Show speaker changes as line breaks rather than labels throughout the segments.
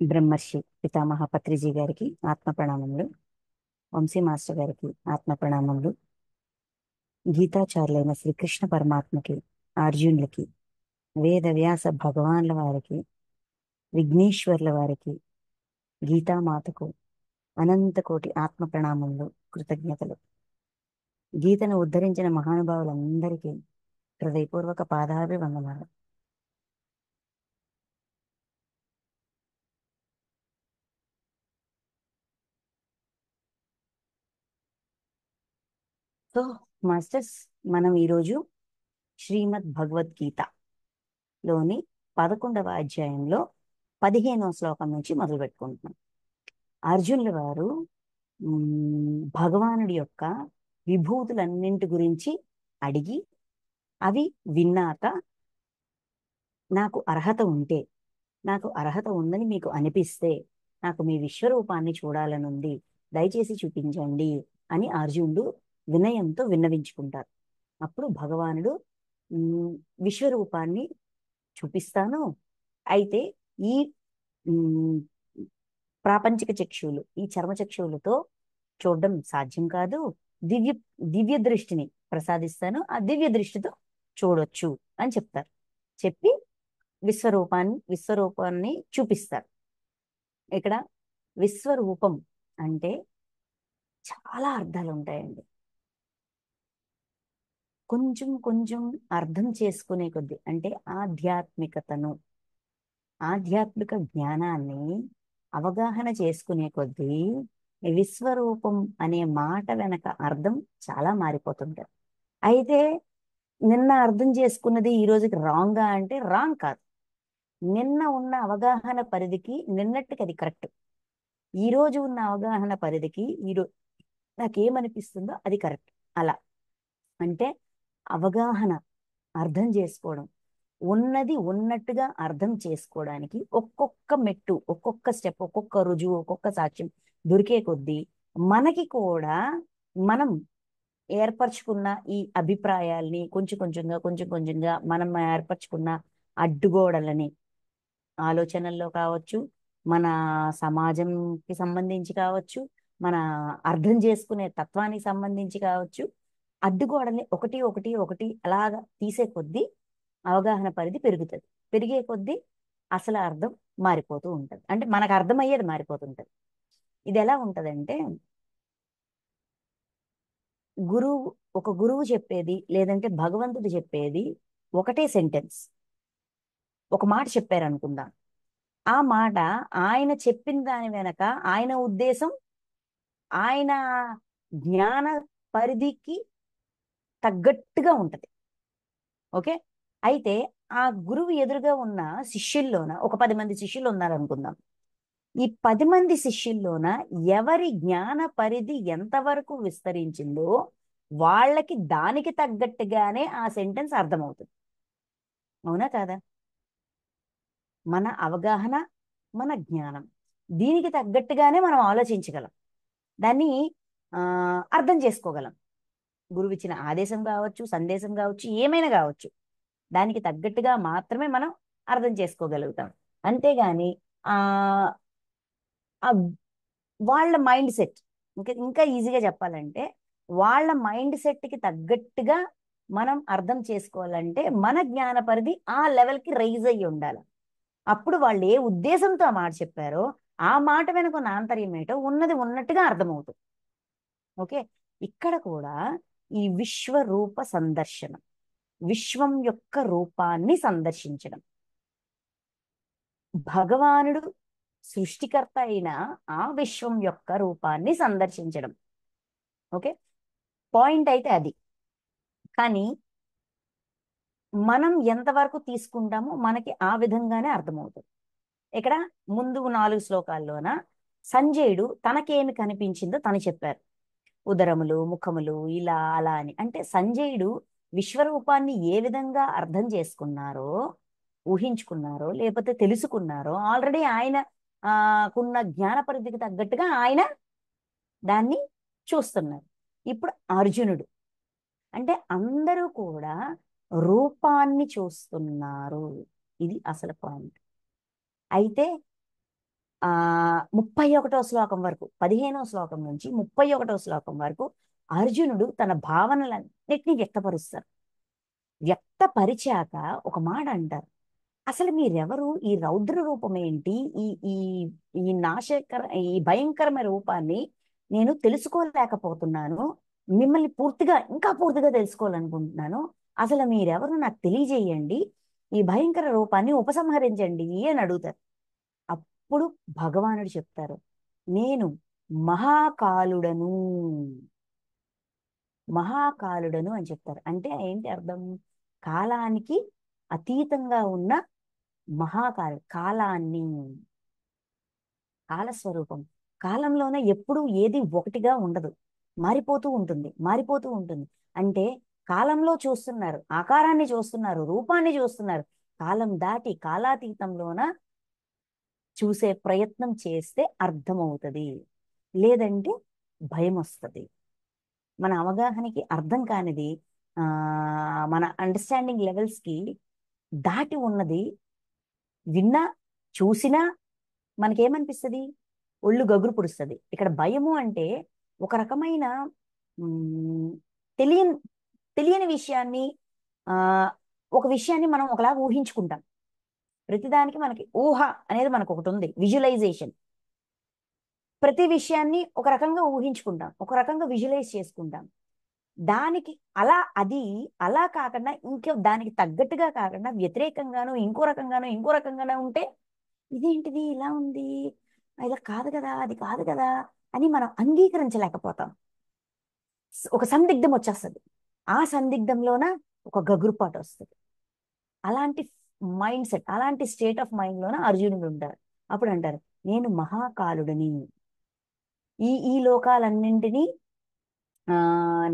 బ్రహ్మర్షి పితామహ పత్రిజీ గారికి ఆత్మ ప్రణామములు. వంశీ మాస్టర్ గారికి ఆత్మ ప్రణామములు. గీతాచార్యులైన శ్రీకృష్ణ పరమాత్మకి, అర్జునులకి, వేద వ్యాస భగవాన్ల వారికి, విఘ్నేశ్వర్ల వారికి, గీతామాతకు అనంత కోటి ఆత్మ ప్రణామములు, కృతజ్ఞతలు. గీతను ఉద్ధరించిన మహానుభావులందరికీ హృదయపూర్వక పాదాభివందనాలు. సో మాస్టర్స్, మనం ఈరోజు శ్రీమద్ భగవద్గీతలోని 11వ అధ్యాయంలో 15వ శ్లోకం నుంచి మొదలు పెట్టుకుంటున్నాం. అర్జునుల వారు భగవానుడి యొక్క విభూతులన్నింటి గురించి అడిగి, అవి విన్నాక, నాకు అర్హత ఉంటే, నాకు అర్హత ఉందని మీకు అనిపిస్తే, నాకు మీ విశ్వరూపాన్ని చూడాలనుంది, దయచేసి చూపించండి అని అర్జునుడు వినయంతో విన్నవించుకుంటారు. అప్పుడు భగవానుడు విశ్వరూపాన్ని చూపిస్తాను, అయితే ఈ ప్రాపంచిక చక్షువులు, ఈ చర్మ చక్షువులతో చూడడం సాధ్యం కాదు, దివ్య దివ్య దృష్టిని ప్రసాదిస్తాను, ఆ దివ్య దృష్టితో చూడొచ్చు అని చెప్తారు. చెప్పి విశ్వరూపాన్ని చూపిస్తారు. ఇక్కడ విశ్వరూపం అంటే చాలా అర్థాలు ఉంటాయండి. కొంచెం కొంచెం అర్థం చేసుకునే కొద్దీ, అంటే ఆధ్యాత్మిక జ్ఞానాన్ని అవగాహన చేసుకునే కొద్దీ విశ్వరూపం అనే మాట వెనక అర్థం చాలా మారిపోతుంటది. అయితే నిన్న అర్థం చేసుకున్నది ఈ రోజుకి రాంగా అంటే రాంగ్ కాదు. నిన్న ఉన్న అవగాహన పరిధికి నిన్నటికి అది కరెక్ట్. ఈ రోజు ఉన్న అవగాహన పరిధికి నాకేమనిపిస్తుందో అది కరెక్ట్. అలా అంటే అవగాహన, అర్థం చేసుకోవడం, ఉన్నది ఉన్నట్టుగా అర్థం చేసుకోవడానికి ఒక్కొక్క మెట్టు, ఒక్కొక్క స్టెప్, ఒక్కొక్క రుజువు, ఒక్కొక్క సాక్ష్యం దొరికే కొద్దీ మనకి కూడా మనం ఏర్పరచుకున్న ఈ అభిప్రాయాల్ని కొంచెం కొంచెంగా మనం ఏర్పరచుకున్న అడ్డుగోడలని, ఆలోచనల్లో కావచ్చు, మన సమాజంకి సంబంధించి కావచ్చు, మన అర్థం చేసుకునే తత్వానికి సంబంధించి కావచ్చు, అడ్డుగోడల్ని ఒకటి ఒకటి ఒకటి అలాగా తీసే కొద్దీ అవగాహన పరిధి పెరుగుతుంది. పెరిగే కొద్దీ అసలు అర్థం మారిపోతూ ఉంటుంది. అంటే మనకు అర్థమయ్యేది మారిపోతుంటది. ఇది ఎలా ఉంటదంటే, ఒక గురువు చెప్పేది, లేదంటే భగవంతుడు చెప్పేది ఒకటే సెంటెన్స్, ఒక మాట చెప్పారనుకుందాం. ఆ మాట ఆయన చెప్పిన దాని వెనక ఆయన ఉద్దేశం, ఆయన జ్ఞాన పరిధికి తగ్గట్టుగా ఉంటది. ఓకే. అయితే ఆ గురువు ఎదురుగా ఉన్న శిష్యుల్లోన ఒక 10 మంది శిష్యులు ఉన్నారనుకుందాం. ఈ 10 మంది శిష్యుల్లోన ఎవరి జ్ఞాన పరిధి ఎంతవరకు విస్తరించిందో వాళ్ళకి దానికి తగ్గట్టుగానే ఆ సెంటెన్స్ అర్థమవుతుంది. అవునా కాదా? మన అవగాహన, మన జ్ఞానం, దీనికి తగ్గట్టుగానే మనం ఆలోచించగలం, దాన్ని ఆ అర్థం చేసుకోగలం. గురువు ఇచ్చిన ఆదేశం కావచ్చు, సందేశం కావచ్చు, ఏమైనా కావచ్చు, దానికి తగ్గట్టుగా మాత్రమే మనం అర్థం చేసుకోగలుగుతాం. అంతేగాని ఆ ఆ వాళ్ళ మైండ్ సెట్, ఇంకా ఈజీగా చెప్పాలంటే, వాళ్ళ మైండ్ సెట్కి తగ్గట్టుగా మనం అర్థం చేసుకోవాలంటే మన జ్ఞాన పరిధి ఆ లెవెల్కి రైజ్ అయ్యి ఉండాలి. అప్పుడు వాళ్ళు ఏ ఉద్దేశంతో ఆ మాట చెప్పారో ఆ మాట వెనుక ఉన్న ఆంతర్యం ఏంటో ఉన్నది ఉన్నట్టుగా అర్థమవుతుంది. ఓకే. ఇక్కడ కూడా ఈ విశ్వరూప సందర్శనం, విశ్వం యొక్క రూపాన్ని సందర్శించడం, భగవానుడు సృష్టికర్త అయిన ఆ విశ్వం యొక్క రూపాన్ని సందర్శించడం. ఓకే. పాయింట్ అయితే అది. కానీ మనం ఎంతవరకు తీసుకుంటామో మనకి ఆ విధంగానే అర్థమవుతుంది. ఇక్కడ ముందు 4 శ్లోకాల్లోన సంజయుడు తనకేమి కనిపించిందో తను చెప్పారు. ఉదరములు, ముఖములు, ఇలా అలా అని. అంటే సంజయుడు విశ్వరూపాన్ని ఏ విధంగా అర్థం చేసుకున్నారో, ఊహించుకున్నారో, లేకపోతే తెలుసుకున్నారో, ఆల్రెడీ ఆయన కున్న జ్ఞాన పరిధికి తగ్గట్టుగా ఆయన దాన్ని చూస్తున్నారు. ఇప్పుడు అర్జునుడు అంటే అందరూ కూడా రూపాన్ని చూస్తున్నారు. ఇది అసలు పాయింట్. అయితే ఆ 31వ శ్లోకం వరకు, 15వ శ్లోకం నుంచి 31వ శ్లోకం వరకు అర్జునుడు తన భావనలన్నిటినీ వ్యక్తపరుస్తారు. వ్యక్తపరిచాక ఒక మాట అంటారు, అసలు మీరెవరు? ఈ రౌద్ర రూపం ఏంటి? ఈ ఈ ఈ ఈ భయంకరమైన రూపాన్ని నేను తెలుసుకోలేకపోతున్నాను. మిమ్మల్ని పూర్తిగా, ఇంకా పూర్తిగా తెలుసుకోవాలనుకుంటున్నాను. అసలు మీరెవరు నాకు తెలియజేయండి. ఈ భయంకర రూపాన్ని ఉపసంహరించండి అని అడుగుతారు. అప్పుడు భగవానుడు చెప్తారు, నేను మహాకాలుడను. మహాకాలుడను అని చెప్తారు. అంటే ఏంటి అర్థం? కాలానికి అతీతంగా ఉన్న కాలాన్ని, కాలస్వరూపం. కాలంలోనే ఎప్పుడూ ఏది ఒకటిగా ఉండదు, మారిపోతూ ఉంటుంది, మారిపోతూ ఉంటుంది. అంటే కాలంలో చూస్తున్నారు, ఆకారాన్ని చూస్తున్నారు, రూపాన్ని చూస్తున్నారు. కాలం దాటి కాలాతీతంలోన చూసే ప్రయత్నం చేస్తే అర్థమవుతుంది, లేదంటే భయం వస్తుంది. మన అవగాహనకి అర్థం కానిది, ఆ మన అండర్స్టాండింగ్ లెవెల్స్ కి దాటి ఉన్నది విన్నా, చూసినా మనకేమనిపిస్తుంది? ఒళ్ళు గగురు పుడుస్తుంది. ఇక్కడ భయము అంటే ఒక రకమైన ఉమ్, తెలియని తెలియని విషయాన్ని, ఆ ఒక విషయాన్ని మనం ఒకలాగా ఊహించుకుంటాం. ప్రతిదానికి మనకి ఊహ అనేది మనకు ఒకటి ఉంది, విజువలైజేషన్. ప్రతి విషయాన్ని ఒక రకంగా ఊహించుకుంటాం, ఒక రకంగా విజువలైజ్ చేసుకుంటాం. దానికి అలా అది అలా కాకుండా ఇంకా దానికి తగ్గట్టుగా కాకుండా వ్యతిరేకంగానో ఇంకో రకంగానో ఇంకో రకంగానో ఉంటే, ఇదేంటిది ఇలా ఉంది, ఇలా కాదు కదా, అది కాదు కదా అని మనం అంగీకరించలేకపోతాం. ఒక సందిగ్ధం వచ్చేస్తుంది. ఆ సందిగ్ధంలోన ఒక గగురుపాటు వస్తుంది. అలాంటి మైండ్ సెట్, అలాంటి స్టేట్ ఆఫ్ మైండ్ లోన అర్జునుడు ఉంటారు. అప్పుడు అంటారు, నేను మహాకాలుడిని, ఈ లోకాలన్నింటినీ ఆ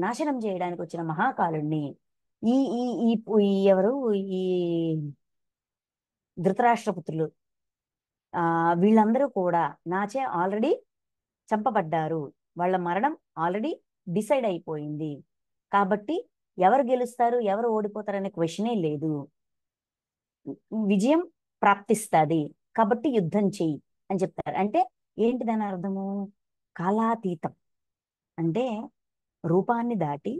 నాశనం చేయడానికి వచ్చిన మహాకాలుడిని. ఈ ఈ ఈ ఎవరు? ఈ ధృతరాష్ట్రపుత్రులు, వీళ్ళందరూ కూడా నాచే ఆల్రెడీ చంపబడ్డారు. వాళ్ళ మరణం ఆల్రెడీ డిసైడ్ అయిపోయింది. కాబట్టి ఎవరు గెలుస్తారు, ఎవరు ఓడిపోతారనే క్వశ్చనే లేదు. విజయం ప్రాప్తిస్తుంది. కాబట్టి యుద్ధం చెయ్యి అని చెప్తారు. అంటే ఏంటి దాని అర్థము? కాలాతీతం అంటే రూపాన్ని దాటి,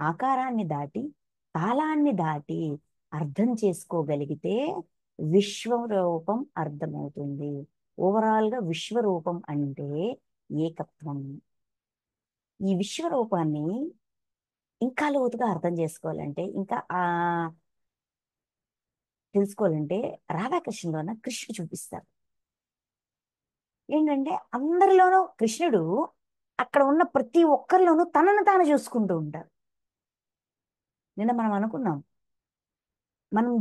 ఆకారాన్ని దాటి, కాలాన్ని దాటి అర్థం చేసుకోగలిగితే విశ్వరూపం అర్థమవుతుంది. ఓవరాల్ గా విశ్వరూపం అంటే ఏకత్వం. ఈ విశ్వరూపాన్ని ఇంకా లోతుగా అర్థం చేసుకోవాలంటే, ఇంకా తెలుసుకోవాలంటే రాధాకృష్ణులోన కృష్ణుడు చూపిస్తారు. ఏంటంటే అందరిలోనూ కృష్ణుడు అక్కడ ఉన్న ప్రతి ఒక్కరిలోనూ తనను తాను చూసుకుంటూ ఉంటారు. నిన్న మనం అనుకున్నాం, మనం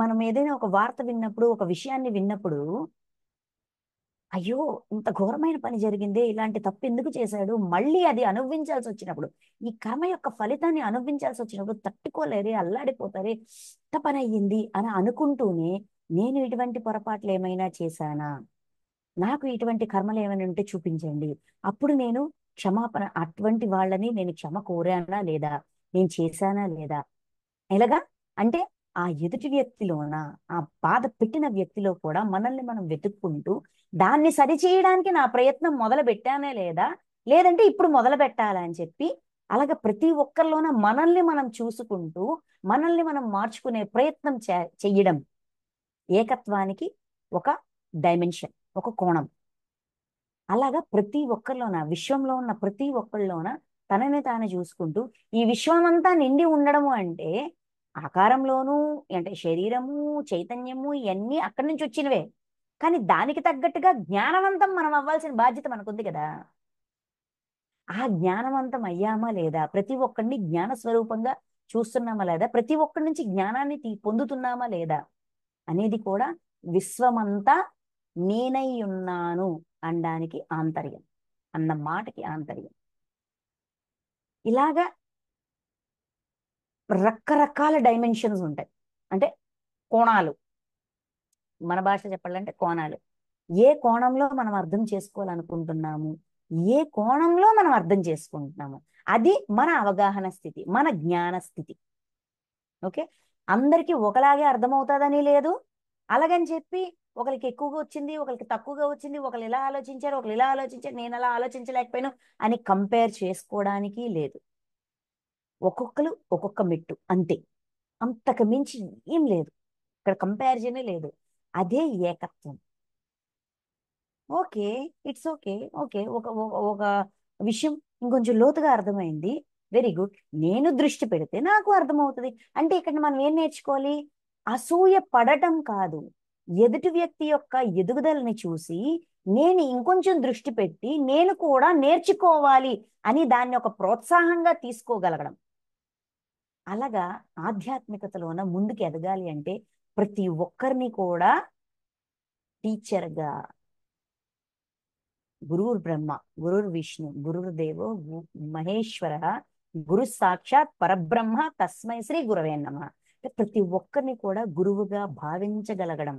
మనం ఏదైనా ఒక వార్త విన్నప్పుడు, ఒక విషయాన్ని విన్నప్పుడు, అయ్యో ఇంత ఘోరమైన పని జరిగిందే, ఇలాంటి తప్పు ఎందుకు చేశాడు, మళ్ళీ అది అనుభవించాల్సి వచ్చినప్పుడు, ఈ కర్మ యొక్క ఫలితాన్ని అనుభవించాల్సి వచ్చినప్పుడు తట్టుకోలేరే, అల్లాడిపోతారే, ఇంత పని అయ్యింది అని అనుకుంటూనే, నేను ఇటువంటి పొరపాట్లు ఏమైనా చేశానా, నాకు ఇటువంటి కర్మలు ఏమైనా ఉంటే చూపించండి, అప్పుడు నేను క్షమాపణ, అటువంటి వాళ్ళని నేను క్షమ కోరానా లేదా, నేను చేశానా లేదా, ఎలాగా అంటే ఆ ఎదుటి వ్యక్తిలోన, ఆ బాధ పెట్టిన వ్యక్తిలో కూడా మనల్ని మనం వెతుక్కుంటూ దాన్ని సరిచేయడానికి నా ప్రయత్నం మొదలు పెట్టానే లేదా, లేదంటే ఇప్పుడు మొదలు పెట్టాలా అని చెప్పి, అలాగే ప్రతి ఒక్కరిలోన మనల్ని మనం చూసుకుంటూ మనల్ని మనం మార్చుకునే ప్రయత్నం చెయ్యడం ఏకత్వానికి ఒక డైమెన్షన్, ఒక కోణం. అలాగా ప్రతి ఒక్కరిలోన, విశ్వంలో ఉన్న ప్రతి ఒక్కరిలోన తనని తాను చూసుకుంటూ ఈ విశ్వమంతా నిండి ఉండడము అంటే ఆకారంలోనూ, అంటే శరీరము, చైతన్యము, ఇవన్నీ అక్కడి నుంచి వచ్చినవే. కానీ దానికి తగ్గట్టుగా జ్ఞానవంతం మనం అవ్వాల్సిన బాధ్యత మనకుంది కదా. ఆ జ్ఞానవంతం అయ్యామా లేదా, ప్రతి ఒక్కరిని జ్ఞాన స్వరూపంగా చూస్తున్నామా లేదా, ప్రతి ఒక్కరి నుంచి జ్ఞానాన్ని పొందుతున్నామా లేదా అనేది కూడా విశ్వమంతా నేనై ఉన్నాను అనడానికి ఆంతర్యం, అన్న మాటకి ఆంతర్యం. ఇలాగా రకరకాల డైమెన్షన్స్ ఉంటాయి, అంటే కోణాలు. మన భాష చెప్పాలంటే కోణాలు. ఏ కోణంలో మనం అర్థం చేసుకోవాలనుకుంటున్నాము, ఏ కోణంలో మనం అర్థం చేసుకుంటున్నాము, అది మన అవగాహన స్థితి, మన జ్ఞాన స్థితి. ఓకే, అందరికీ ఒకలాగే అర్థమవుతుందని లేదు. అలాగని చెప్పి ఒకరికి ఎక్కువగా వచ్చింది, ఒకరికి తక్కువగా వచ్చింది, ఒకరు ఇలా ఆలోచించారు, ఒకరు ఇలా ఆలోచించారు, నేను అలా ఆలోచించలేకపోయాను అని కంపేర్ చేసుకోవడానికి లేదు. ఒక్కొక్కరు ఒక్కొక్క మెట్టు అంతే, అంతకు మించి ఏం లేదు. ఇక్కడ కంపారిజనే లేదు. అదే ఏకత్వం. Okay, it's okay. ఓకే, ఒక ఒక ఒక విషయం ఇంకొంచెం లోతుగా అర్థమైంది. Very good. నేను దృష్టి పెడితే నాకు అర్థమవుతుంది. అంటే ఇక్కడ మనం ఏం నేర్చుకోవాలి? అసూయ పడటం కాదు, ఎదుటి వ్యక్తి యొక్క ఎదుగుదలని చూసి నేను ఇంకొంచెం దృష్టి పెట్టి నేను కూడా నేర్చుకోవాలి అని దాన్ని ఒక ప్రోత్సాహంగా తీసుకోగలగడం. అలాగా ఆధ్యాత్మికతలోన ముందుకు ఎదగాలి అంటే ప్రతి ఒక్కరిని కూడా టీచర్గా, గురుర్ బ్రహ్మ, గురుర్ విష్ణు, గురుర్దేవో మహేశ్వర, గురు సాక్షాత్ పరబ్రహ్మ తస్మై శ్రీ గురవే నమః. అంటే ప్రతి ఒక్కరిని కూడా గురువుగా భావించగలగడం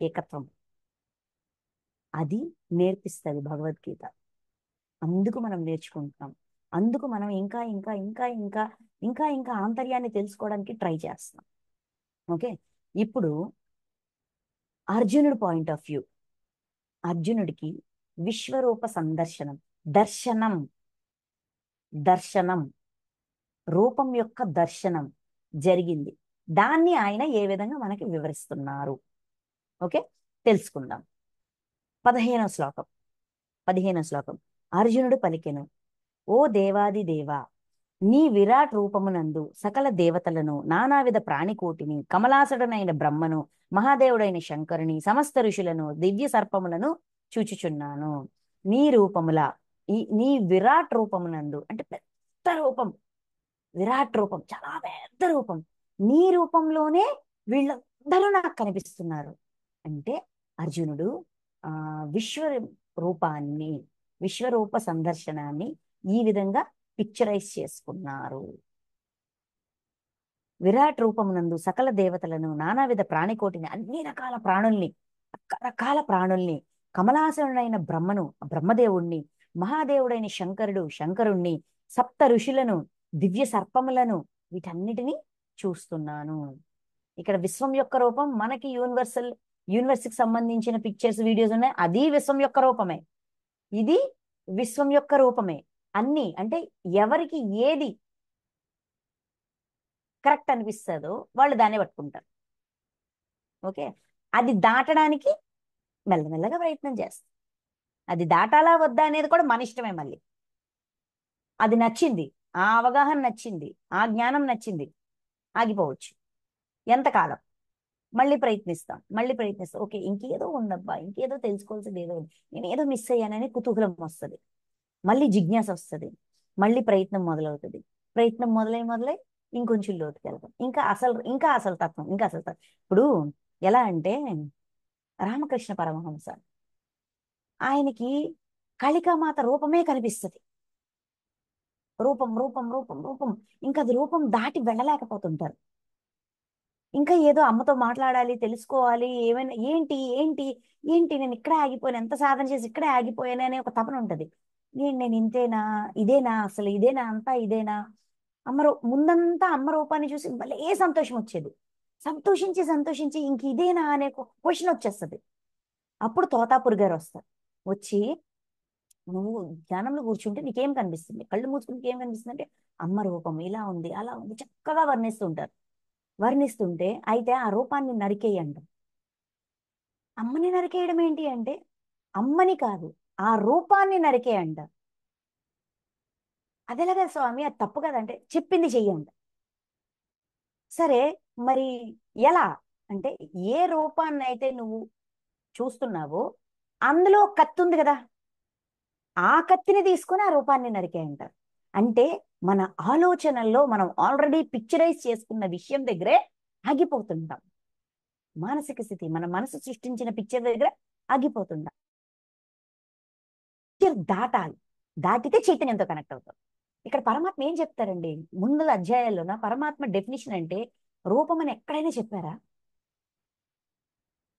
ఏకత్వం. అది నేర్పిస్తుంది భగవద్గీత. అందుకు మనం నేర్చుకుంటున్నాం. అందుకు మనం ఇంకా ఇంకా ఇంకా ఇంకా ఇంకా ఇంకా ఆంతర్యాన్ని తెలుసుకోవడానికి ట్రై చేస్తున్నాం. ఓకే, ఇప్పుడు అర్జునుడి పాయింట్ ఆఫ్ వ్యూ. అర్జునుడికి విశ్వరూప సందర్శనం, దర్శనం, దర్శనం, రూపం యొక్క దర్శనం జరిగింది. దాన్ని ఆయన ఏ విధంగా మనకి వివరిస్తున్నారు? ఓకే, తెలుసుకుందాం. 15వ శ్లోకం. 15వ శ్లోకం. అర్జునుడు పలికెను, ఓ దేవాది దేవా, నీ విరాట్ రూపమునందు సకల దేవతలను, నానావిధ ప్రాణికోటిని, కమలాసుడనైన బ్రహ్మను, మహాదేవుడైన శంకరుని, సమస్త ఋషులను, దివ్య సర్పములను చూచుచున్నాను. నీ రూపముల, నీ విరాట్ రూపమునందు అంటే పెద్ద రూపం, విరాట్ రూపం, చాలా పెద్ద రూపం, నీ రూపంలోనే వీళ్ళందరూ నాకు కనిపిస్తున్నారు. అంటే అర్జునుడు ఆ విశ్వ రూపాన్ని, విశ్వరూప సందర్శనాన్ని ఈ విధంగా పిక్చరైజ్ చేసుకున్నారు. విరాట్ రూపమునందు సకల దేవతలను, నానావిధ ప్రాణికోటిని, అన్ని రకాల ప్రాణుల్ని, రకరకాల ప్రాణుల్ని, కమలాసనుడైన బ్రహ్మను, బ్రహ్మదేవుణ్ణి, మహాదేవుడైన శంకరుణ్ణి, సప్త ఋషులను, దివ్య సర్పములను, వీటన్నిటినీ చూస్తున్నాను. ఇక్కడ విశ్వం యొక్క రూపం మనకి యూనివర్స్కి సంబంధించిన పిక్చర్స్, వీడియోస్ ఉన్నాయి. అది విశ్వం యొక్క రూపమే, ఇది విశ్వం యొక్క రూపమే. అన్ని అంటే ఎవరికి ఏది కరెక్ట్ అనిపిస్తుందో వాళ్ళు దాన్ని పట్టుకుంటారు. ఓకే, అది దాటడానికి మెల్లమెల్లగా ప్రయత్నం చేస్తారు. అది దాటాలా వద్దా అనేది కూడా మన ఇష్టమే. మళ్ళీ అది నచ్చింది, ఆ అవగాహన నచ్చింది, ఆ జ్ఞానం నచ్చింది, ఆగిపోవచ్చు ఎంతకాలం. మళ్ళీ ప్రయత్నిస్తాం, మళ్ళీ ప్రయత్నిస్తాం. ఓకే, ఇంకేదో ఉందబ్బా, ఇంకేదో తెలుసుకోవాల్సింది ఏదో ఉంది, నేను ఏదో మిస్ అయ్యానని కుతూహలం వస్తుంది, మళ్ళీ జిజ్ఞాస వస్తుంది, మళ్ళీ ప్రయత్నం మొదలవుతుంది. ప్రయత్నం మొదలై ఇంకొంచెం లోతుకి వెళ్తాం. ఇంకా అసలు తత్వం, ఇంకా అసలు తత్వం. ఇప్పుడు ఎలా అంటే రామకృష్ణ పరమహంస, ఆయనకి కాళికామాత రూపమే కనిపిస్తుంది. రూపం రూపం రూపం రూపం, ఇంకా అది రూపం దాటి వెళ్ళలేకపోతుంటారు. ఇంకా ఏదో అమ్మతో మాట్లాడాలి, తెలుసుకోవాలి, ఏమైనా ఏంటి ఏంటి ఏంటి నేను ఇక్కడే ఆగిపోయాను, ఎంత సాధన చేసి ఇక్కడే ఆగిపోయాను అనే ఒక తపన ఉంటది. నేను ఇంతేనా, ఇదేనా, అసలు ఇదేనా, అంతా ఇదేనా. ముందంతా అమ్మ రూపాన్ని చూసి భలే సంతోషం వచ్చేది. సంతోషించి సంతోషించి ఇంక ఇదేనా అనే క్వశ్చన్ వచ్చేస్తుంది. అప్పుడు తోతాపురి గారు వస్తారు. వచ్చి, నువ్వు ధ్యానంలో కూర్చుంటే నీకేం కనిపిస్తుంది, కళ్ళు మూసుకుని నీకేం కనిపిస్తుంది అంటే అమ్మ రూపం ఇలా ఉంది, అలా ఉంది, చక్కగా వర్ణిస్తుంటారు. వర్ణిస్తుంటే అయితే ఆ రూపాన్ని నరికేయండి. అమ్మని నరికేయడం ఏంటి అంటే అమ్మని కాదు, ఆ రూపాన్ని నరికేయండి. అదెలాగా స్వామి, అది తప్పు కదంటే చెప్పింది చెయ్యండి. సరే, మరి ఎలా అంటే ఏ రూపాన్ని అయితే నువ్వు చూస్తున్నావో అందులో కత్తి ఉంది కదా, ఆ కత్తిని తీసుకుని ఆ రూపాన్ని నరికేయంటారు. అంటే మన ఆలోచనల్లో మనం ఆల్రెడీ పిక్చరైజ్ చేసుకున్న విషయం దగ్గరే ఆగిపోతుంటాం. మానసిక స్థితి, మన మనసు సృష్టించిన పిక్చర్ దగ్గర ఆగిపోతుంటాం. పిక్చర్ దాటాలి, దాటితే చైతన్యంతో కనెక్ట్ అవుతాం. ఇక్కడ పరమాత్మ ఏం చెప్తారండి? ముందు అధ్యాయాల్లోన పరమాత్మ డెఫినేషన్ అంటే రూపం అని ఎక్కడైనా చెప్పారా?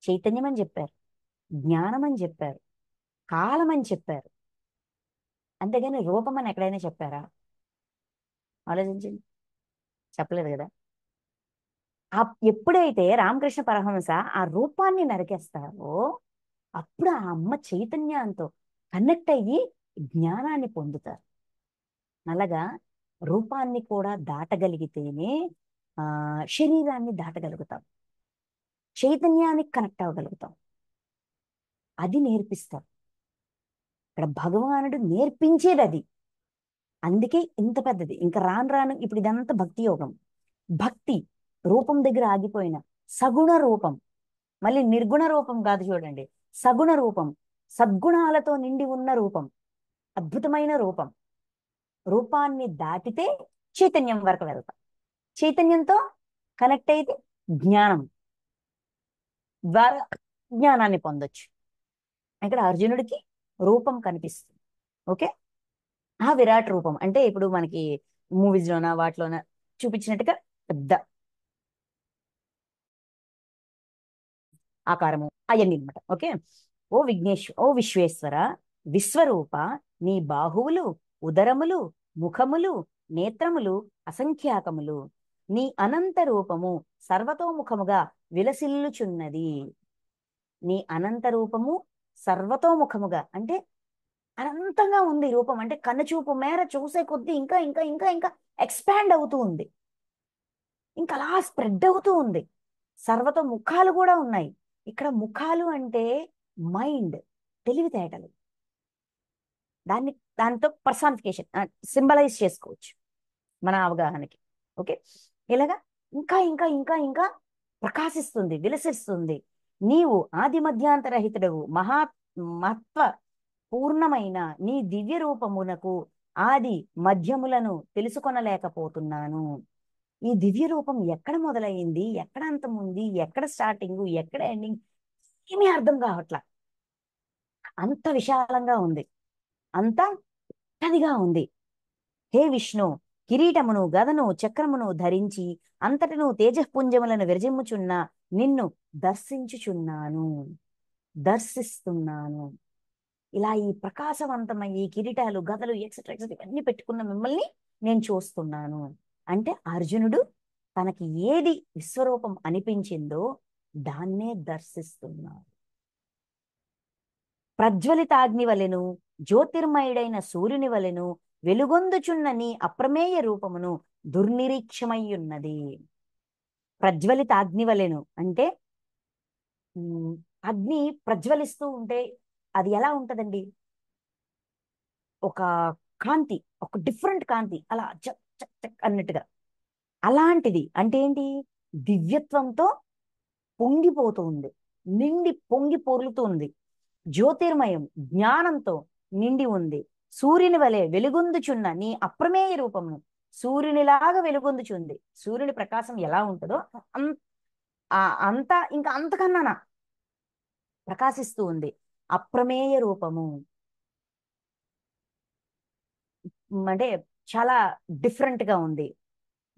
చైతన్యం అని చెప్పారు, జ్ఞానం అని చెప్పారు, కాలం అని చెప్పారు. అంతేగాని రూపం అని ఎక్కడైనా చెప్పారా? ఆలోచించండి, చెప్పలేదు కదా. ఎప్పుడైతే రామకృష్ణ పరమహంస ఆ రూపాన్ని నరికేస్తారో అప్పుడు ఆ అమ్మ చైతన్యంతో కనెక్ట్ అయ్యి జ్ఞానాన్ని పొందుతారు. అలాగా రూపాన్ని కూడా దాటగలిగితేనే ఆ శరీరాన్ని దాటగలుగుతాం, చైతన్యానికి కనెక్ట్ అవ్వగలుగుతాం. అది నేర్పిస్తారు ఇక్కడ భగవానుడు నేర్పించేది అది. అందుకే ఇంత పెద్దది. ఇంకా రాను రాను ఇప్పుడు ఇదంతా భక్తి యోగం. భక్తి రూపం దగ్గర ఆగిపోయిన సగుణ రూపం, మళ్ళీ నిర్గుణ రూపం కాదు చూడండి, సగుణ రూపం, సద్గుణాలతో నిండి ఉన్న రూపం, అద్భుతమైన రూపం. రూపాన్ని దాటితే చైతన్యం వరకు వెళ్తాం. చైతన్యంతో కనెక్ట్ అయితే జ్ఞానం ద్వారా జ్ఞానాన్ని పొందొచ్చు. ఇక్కడ అర్జునుడికి రూపం కనిపిస్తుంది. ఓకే, ఆ విరాట్ రూపం అంటే ఇప్పుడు మనకి మూవీస్ లోన వాటిలోన చూపించినట్టుగా పెద్ద ఆకారము అవన్నీ అనమాట. ఓకే, ఓ విశ్వేశ్వర, విశ్వరూప, నీ బాహువులు, ఉదరములు, ముఖములు, నేత్రములు అసంఖ్యాకములు, నీ అనంత రూపము సర్వతోముఖముగా విలసిల్లుచున్నది. నీ అనంత రూపము సర్వతోముఖముగా అంటే అనంతంగా ఉంది రూపం. అంటే కన్నుచూపు మేర చూసే కొద్దీ ఇంకా ఇంకా ఇంకా ఇంకా ఎక్స్పాండ్ అవుతూ ఉంది, ఇంకా అలా స్ప్రెడ్ అవుతూ ఉంది. సర్వతో ముఖాలు కూడా ఉన్నాయి. ఇక్కడ ముఖాలు అంటే మైండ్, తెలివితేటలు. దాన్ని దాంతో పర్సానిఫికేషన్ సింబలైజ్ చేసుకోవచ్చు మన అవగాహనకి. ఓకే, ఇలాగా ఇంకా ఇంకా ఇంకా ఇంకా ప్రకాశిస్తుంది, విలసిస్తుంది. నీవు ఆది మధ్యాంతరహితుడవు, మహత్వ పూర్ణమైన నీ దివ్య రూపమునకు ఆది మధ్యములను తెలుసుకొనలేకపోతున్నాను. ఈ దివ్య రూపం ఎక్కడ మొదలైంది, ఎక్కడ అంతం ఉంది, ఎక్కడ స్టార్టింగ్, ఎక్కడ ఎండింగ్, ఏమీ అర్థం కావట్లా. అంత విశాలంగా ఉంది, అంత పెద్దదిగా ఉంది. హే విష్ణు, కిరీటమును గదను చక్రమును ధరించి అంతటను తేజఃపుంజములను విరజిమ్ముచున్న నిన్ను దర్శించుచున్నాను, దర్శిస్తున్నాను. ఇలా ఈ ప్రకాశవంతమైన ఈ కిరీటాలు గదలు ఎక్సెట్రా ఎక్సెట్రా ఇవన్నీ పెట్టుకున్న మిమ్మల్ని నేను చూస్తున్నాను. అంటే అర్జునుడు తనకి ఏది విశ్వరూపం అనిపించిందో దాన్నే దర్శిస్తున్నాడు. ప్రజ్వలితాగ్ని వలెను, జ్యోతిర్మయుడైన సూర్యుని వలెను వెలుగొందుచున్న నీ అప్రమేయ రూపమును దుర్నిరీక్షమయ్యున్నది. ప్రజ్వలిత అగ్ని వలెను అంటే అగ్ని ప్రజ్వలిస్తూ ఉంటే అది ఎలా ఉంటదండి, ఒక కాంతి, ఒక డిఫరెంట్ కాంతి, అలా చక్ చక్ చక్ అన్నట్టుగా. అలాంటిది అంటే ఏంటి, దివ్యత్వంతో పొంగిపోతూ ఉంది, నిండి పొంగి పొర్లుతూ ఉంది. జ్యోతిర్మయం, జ్ఞానంతో నిండి ఉంది. సూర్యుని వలె వెలుగొందుచున్న నీ అప్రమేయ రూపమును, సూర్యునిలాగా వెలుగొందుచుంది. సూర్యుని ప్రకాశం ఎలా ఉంటుందో అంతా ఇంకా అంతకన్నానా ప్రకాశిస్తూ ఉంది. అప్రమేయ రూపము అంటే చాలా డిఫరెంట్ గా ఉంది,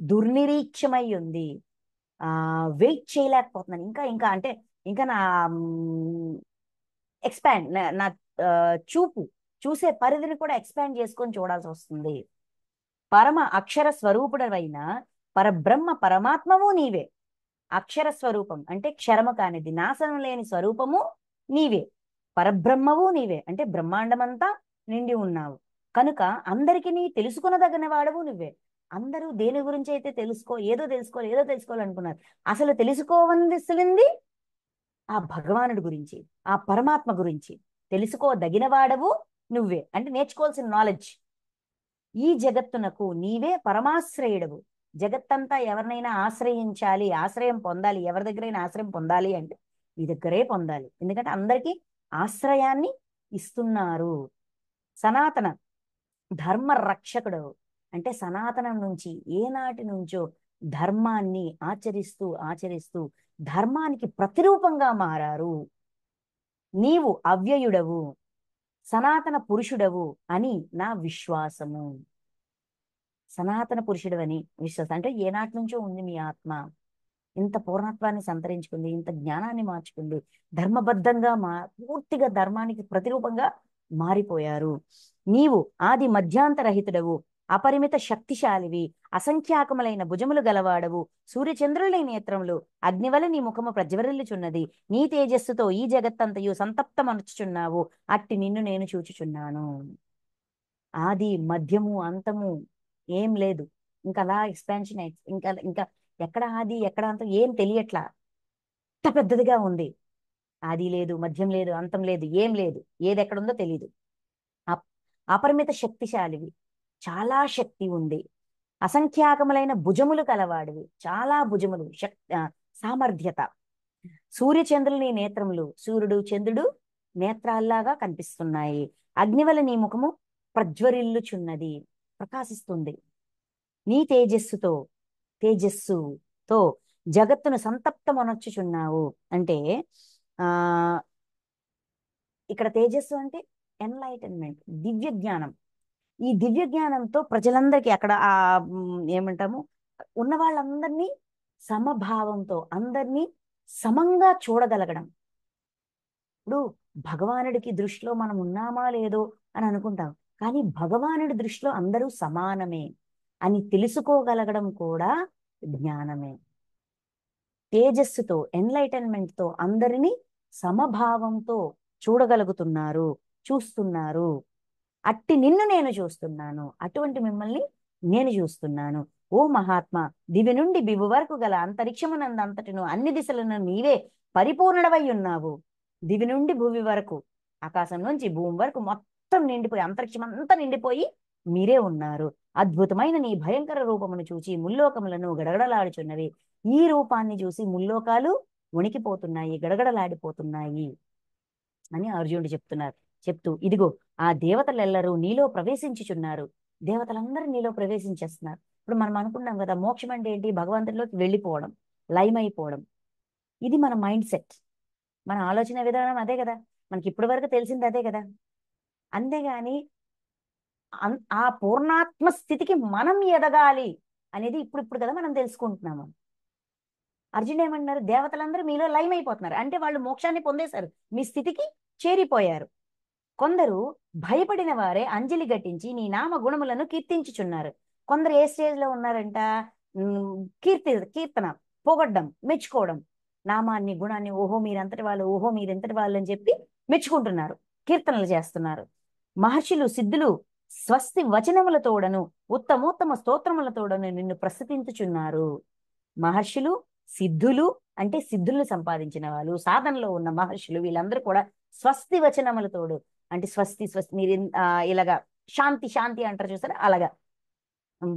దుర్నిరీక్షమై ఉంది. వెయిట్ చేయలేకపోతున్నాను ఇంకా ఇంకా అంటే ఇంకా నా ఎక్స్పాండ్ నా ఆ, చూపు చూసే పరిధిని కూడా ఎక్స్పాండ్ చేసుకొని చూడాల్సి వస్తుంది. పరమ అక్షర స్వరూపుడవైన పరబ్రహ్మ పరమాత్మము నీవే. అక్షర స్వరూపం అంటే క్షరము కానిది, నాశనం లేని స్వరూపము నీవే. పరబ్రహ్మవు నీవే అంటే బ్రహ్మాండమంతా నిండి ఉన్నావు కనుక అందరికి నీ తెలుసుకునదగిన వాడవు నువ్వే. అందరూ దేని గురించి అయితే ఏదో తెలుసుకోవాలనుకున్నారు. అసలు తెలుసుకోవలసింది ఆ భగవానుడి గురించి, ఆ పరమాత్మ గురించి తెలుసుకోదగిన వాడవు నువ్వే. అంటే నేర్చుకోవాల్సిన నాలెడ్జ్. ఈ జగత్తునకు నీవే పరమాశ్రయుడవు. జగత్తంతా ఎవరినైనా ఆశ్రయించాలి, ఆశ్రయం పొందాలి, ఎవరి దగ్గరైనా ఆశ్రయం పొందాలి అంటే నీ దగ్గరే పొందాలి. ఎందుకంటే అందరికీ ఆశ్రయాన్ని ఇస్తున్నారు. సనాతన ధర్మ రక్షకుడు అంటే సనాతనం నుంచి ఏనాటి నుంచో ధర్మాన్ని ఆచరిస్తూ ఆచరిస్తూ ధర్మానికి ప్రతిరూపంగా మారారు. నీవు అవ్యయుడవు, సనాతన పురుషుడవు అని నా విశ్వాసము. సనాతన పురుషుడు అని విశ్వాసం అంటే ఏనాటి నుంచో ఉంది మీ ఆత్మ, ఇంత పూర్ణత్వాన్ని సంతరించుకుంది, ఇంత జ్ఞానాన్ని మార్చుకుంది, ధర్మబద్ధంగా పూర్తిగా ధర్మానికి ప్రతిరూపంగా మారిపోయారు. నీవు ఆది మధ్యాంతరహితుడవు, అపరిమిత శక్తిశాలివి, అసంఖ్యాకములైన భుజములు గలవాడవు, సూర్యచంద్రులై నేత్రములు, అగ్నివల నీ ముఖము ప్రజ్వరిల్లుచున్నది, నీ తేజస్సుతో ఈ జగత్తంతయు సంతప్తమనుచుచున్నావు, అట్టి నిన్ను నేను చూచుచున్నాను. ఆది మధ్యము అంతము ఏం లేదు, ఇంకా అలా ఎక్స్పాన్షన్ ఇంకా ఇంకా ఎక్కడ ఆది ఎక్కడ అంతం ఏం తెలియట్లా, అంత పెద్దదిగా ఉంది. ఆది లేదు, మధ్యం లేదు, అంతం లేదు, ఏం లేదు, ఏది ఎక్కడుందో తెలియదు. అపరిమిత శక్తిశాలివి, చాలా శక్తి ఉంది, అసంఖ్యాకములైన భుజములు కలవాడివి, చాలా భుజములు, సామర్థ్యత. సూర్యచంద్రుని నేత్రములు, సూర్యుడు చంద్రుడు నేత్రాల్లాగా కనిపిస్తున్నాయి. అగ్నివల నీ ముఖము ప్రజ్వరిల్లుచున్నది, ప్రకాశిస్తుంది. నీ తేజస్సుతో జగత్తును సంతప్తమనొచ్చుచున్నావు. అంటే ఆ ఇక్కడ తేజస్సు అంటే ఎన్లైటన్మెంట్, దివ్య జ్ఞానం. ఈ దివ్య జ్ఞానంతో ప్రజలందరికీ అక్కడ ఏమంటాము, ఉన్న వాళ్ళందరినీ సమభావంతో అందరినీ సమంగా చూడగలగడం. ఇప్పుడు భగవానుడికి దృష్టిలో మనం ఉన్నామా లేదో అని అనుకుంటాం, కానీ భగవానుడి దృష్టిలో అందరూ సమానమే అని తెలుసుకోగలగడం కూడా జ్ఞానమే. తేజస్సుతో, ఎన్లైటన్మెంట్తో అందరినీ సమభావంతో చూడగలుగుతున్నారు, చూస్తున్నారు. అట్టి నిన్ను నేను చూస్తున్నాను, అటువంటి మిమ్మల్ని నేను చూస్తున్నాను. ఓ మహాత్మా, దివి నుండి బివు వరకు గల అంతరిక్షమునందంతటిను అన్ని దిశలను నీవే పరిపూర్ణవై ఉన్నావు. దివి నుండి భూమి వరకు, ఆకాశం నుంచి భూమి వరకు మొత్తం నిండిపోయి, అంతరిక్షం అంతా నిండిపోయి మీరే ఉన్నారు. అద్భుతమైన నీ భయంకర రూపమును చూచి ముల్లోకములను గడగడలాడుచున్నవి. ఈ రూపాన్ని చూసి ముల్లోకాలు వణికిపోతున్నాయి, గడగడలాడిపోతున్నాయి అని అర్జునుడు చెప్తూ ఇదిగో ఆ దేవతలెల్లరూ నీలో ప్రవేశించుచున్నారు. దేవతలందరూ నీలో ప్రవేశించేస్తున్నారు. ఇప్పుడు మనం అనుకున్నాం కదా, మోక్షం అంటే ఏంటి? భగవంతుడిలోకి వెళ్ళిపోవడం, లయమైపోవడం. ఇది మన మైండ్ సెట్, మన ఆలోచన విధానం అదే కదా, మనకి ఇప్పటి వరకు తెలిసింది అదే కదా. అంతేగాని ఆ పూర్ణాత్మ స్థితికి మనం ఎదగాలి అనేది ఇప్పుడు కదా మనం తెలుసుకుంటున్నాము. అర్జునుడు ఏమన్నారు? దేవతలందరూ మీలో లయమైపోతున్నారు అంటే వాళ్ళు మోక్షాన్ని పొందేశారు, మీ స్థితికి చేరిపోయారు. కొందరు భయపడిన వారే అంజలి ఘటించి నీ నామ గుణములను కీర్తించుచున్నారు. కొందరు ఏ స్టేజ్ లో ఉన్నారంట? కీర్తన, పొగడ్డం, మెచ్చుకోవడం, నామాన్ని గుణాన్ని, ఓహో మీరంతటి వాళ్ళు, ఓహో మీరెంతటి వాళ్ళు అని చెప్పి మెచ్చుకుంటున్నారు, కీర్తనలు చేస్తున్నారు. మహర్షులు సిద్ధులు స్వస్తి వచనములతోడను ఉత్తమోత్తమ స్తోత్రములతోడను నిన్ను ప్రస్తుతించుచున్నారు. మహర్షులు, సిద్ధులు అంటే సిద్ధులను సంపాదించిన వాళ్ళు, సాధనలో ఉన్న మహర్షులు, వీళ్ళందరూ కూడా స్వస్తి వచనములతోడు అంటే స్వస్తి స్వస్తి మీరు ఇలాగా శాంతి శాంతి అంటారు చూసారా, అలాగా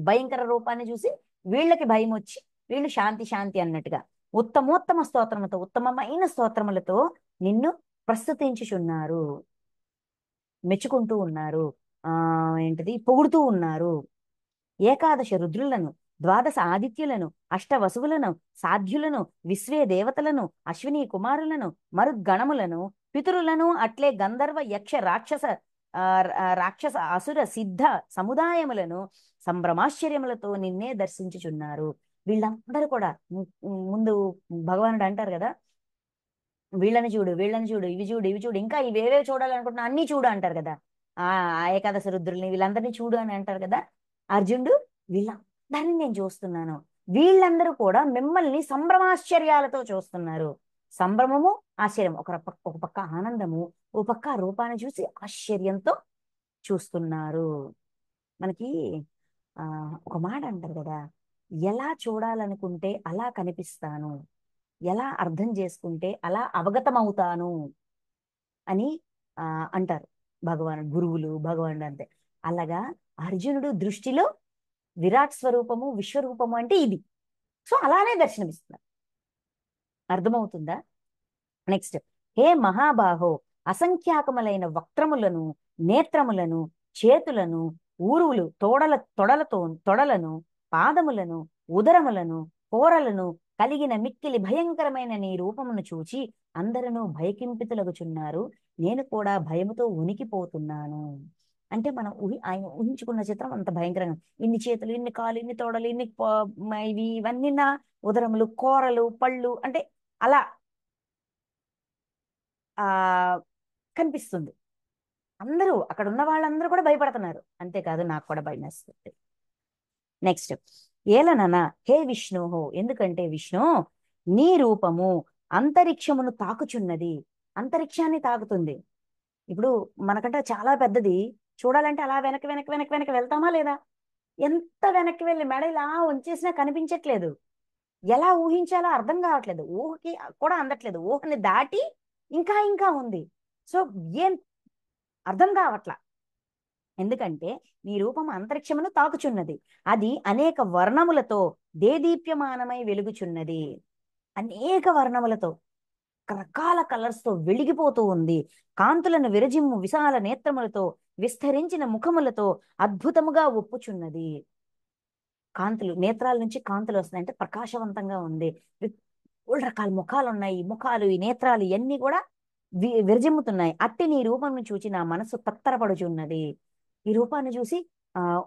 భయంకర రూపాన్ని చూసి వీళ్ళకి భయం వచ్చి వీళ్ళు శాంతి శాంతి అన్నట్టుగా ఉత్తమోత్తమ స్తోత్రములతో, ఉత్తమమైన స్తోత్రములతో నిన్ను ప్రస్తుతించుచున్నారు, మెచ్చుకుంటూ ఉన్నారు, ఏంటిది పొగుడుతూ ఉన్నారు. ఏకాదశ రుద్రులను, ద్వాదశ ఆదిత్యులను, అష్టవసువులను, సాధ్యులను, విశ్వే దేవతలను, అశ్విని కుమారులను, మరుగణములను, పితరులను, అట్లే గంధర్వ యక్ష రాక్షస అసుర సిద్ధ సముదాయములను సంభ్రమాశ్చర్యములతో నిన్నే దర్శించుచున్నారు. వీళ్ళందరూ కూడా ముందు భగవానుడు అంటారు కదా, వీళ్ళని చూడు, వీళ్ళని చూడు, ఇవి చూడు, ఇవి చూడు, ఇంకా ఇవేవే చూడాలనుకుంటున్నా అన్ని చూడు అంటారు కదా. ఆ ఏకాదశ రుద్రుల్ని వీళ్ళందరినీ చూడు అని అంటారు కదా. అర్జునుడు వీళ్ళందరినీ నేను చూస్తున్నాను, వీళ్ళందరూ కూడా మిమ్మల్ని సంభ్రమాశ్చర్యాలతో చూస్తున్నారు. సంభ్రమము, ఆశ్చర్యం, ఒక పక్క ఆనందము, ఒక పక్క రూపాన్ని చూసి ఆశ్చర్యంతో చూస్తున్నారు. మనకి ఆ ఒక మాట అంటారు కదా, ఎలా చూడాలనుకుంటే అలా కనిపిస్తాను, ఎలా అర్థం చేసుకుంటే అలా అవగతమవుతాను అని అంటారు గురువులు, భగవానుడు అంతే. అలాగా అర్జునుడు దృష్టిలో విరాట్ స్వరూపము, విశ్వరూపము అంటే ఇది. సో అలానే దర్శనమిస్తున్నారు. అర్థమవుతుందా? నెక్స్ట్, హే మహాబాహో, అసంఖ్యాకములైన వక్త్రములను, నేత్రములను, చేతులను, ఊరువులు, తొడలను, పాదములను, ఉదరములను, కోరలను కలిగిన మిక్కిలి భయంకరమైన నీ రూపమును చూచి అందరూ భయకింపితులగుచున్నారు. నేను కూడా భయముతో ఉనికిపోతున్నాను. అంటే మనం ఆయన ఊహించుకున్న చిత్రం అంత భయంకరంగా, ఇన్ని చేతులు, ఇన్ని కాలు, ఇన్ని తోడలు, ఇన్ని ఇవన్నీ నా ఉదరములు, కోరలు, పళ్ళు అంటే అలా ఆ కనిపిస్తుంది. అందరూ అక్కడ ఉన్న వాళ్ళందరూ కూడా భయపడుతున్నారు. అంతేకాదు నాకు కూడా భయం వేస్తుంది. నెక్స్ట్, ఏలననా హే విష్ణు, ఎందుకంటే విష్ణు నీ రూపము అంతరిక్షమును తాకుచున్నది. అంతరిక్షాన్ని తాకుతుంది. ఇప్పుడు మనకంటే చాలా పెద్దది, చూడాలంటే అలా వెనక్కి వెనక్కి వెనక్కి వెనక్కి వెళ్తామా లేదా? ఎంత వెనక్కి వెళ్ళి మెడ ఇలా ఉంచేసినా కనిపించట్లేదు. ఎలా ఊహించాలో అర్థం కావట్లేదు. ఊహకి కూడా అందట్లేదు. ఊహని దాటి ఇంకా ఇంకా ఉంది. సో ఏం అర్థం కావట్లా. ఎందుకంటే నీ రూపం అంతరిక్షమును తాకుచున్నది. అది అనేక వర్ణములతో దేదీప్యమానమై వెలుగుచున్నది. అనేక వర్ణములతో, రకరకాల కలర్స్ తో వెలిగిపోతూ ఉంది. కాంతులను విరజిమ్ము విశాల నేత్రములతో, విస్తరించిన ముఖములతో అద్భుతముగా ఒప్పుచున్నది. కాంతులు, నేత్రాల నుంచి కాంతులు వస్తున్నాయి, అంటే ప్రకాశవంతంగా ఉంది. బోల్డ్ రకాల ముఖాలు ఉన్నాయి. ఈ ముఖాలు, ఈ నేత్రాలు ఇవన్నీ కూడా విరజిమ్ముతున్నాయి. అట్టి నీ రూపంను చూచి నా మనసు తత్తరపడుచున్నది. ఈ రూపాన్ని చూసి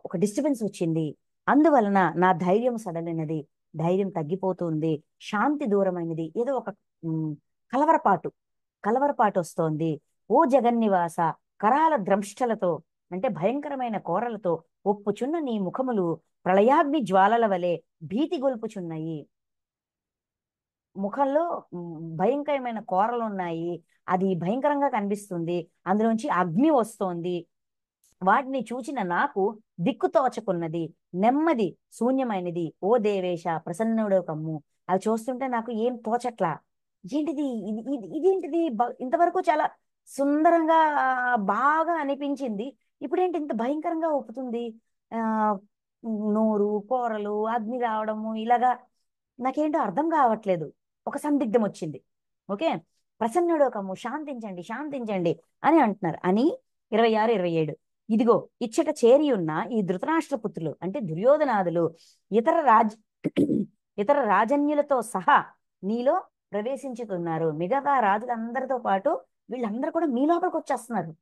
ఒక డిస్టర్బెన్స్ వచ్చింది. అందువలన నా ధైర్యం సడలినది, ధైర్యం తగ్గిపోతుంది, శాంతి దూరమైనది. ఏదో ఒక ఉమ్, కలవరపాటు కలవరపాటు వస్తోంది. ఓ జగన్నివాస, కరాల ద్రంష్టలతో, అంటే భయంకరమైన కోరలతో ఒప్పుచున్న నీ ముఖములు ప్రళయాగ్ని జ్వాలల వలె భీతి గొల్పుచున్నాయి. ముఖంలో భయంకరమైన కోరలు ఉన్నాయి. అది భయంకరంగా కనిపిస్తుంది. అందులోంచి అగ్ని వస్తోంది. వాటిని చూచిన నాకు దిక్కు తోచకున్నది, నెమ్మది శూన్యమైనది. ఓ దేవేశ, ప్రసన్నుడో కమ్ము. అవి చూస్తుంటే నాకు ఏం తోచట్లా. ఏంటిది ఇదేంటిది? ఇంతవరకు చాలా సుందరంగా బాగా అనిపించింది. ఇప్పుడేంటి ఇంత భయంకరంగా ఒప్పుతుంది? ఆ నోరు, కోరలు, అగ్ని రావడము, ఇలాగా నాకేంటో అర్థం కావట్లేదు. ఒక సందిగ్ధం వచ్చింది. ఓకే, ప్రసన్నుడో కమ్ము, శాంతించండి శాంతించండి అని అంటున్నారు. అని 26, 27, ఇదిగో ఇచ్చట చేరి ఉన్న ఈ ధృతరాష్ట్ర పుత్రులు, అంటే దుర్యోధనాదులు, ఇతర రాజ్ ఇతర రాజన్యులతో సహా నీలో ప్రవేశించుతున్నారు. మిగతా రాజులందరితో పాటు వీళ్ళందరూ కూడా మీ లోపలికి వచ్చేస్తున్నారు,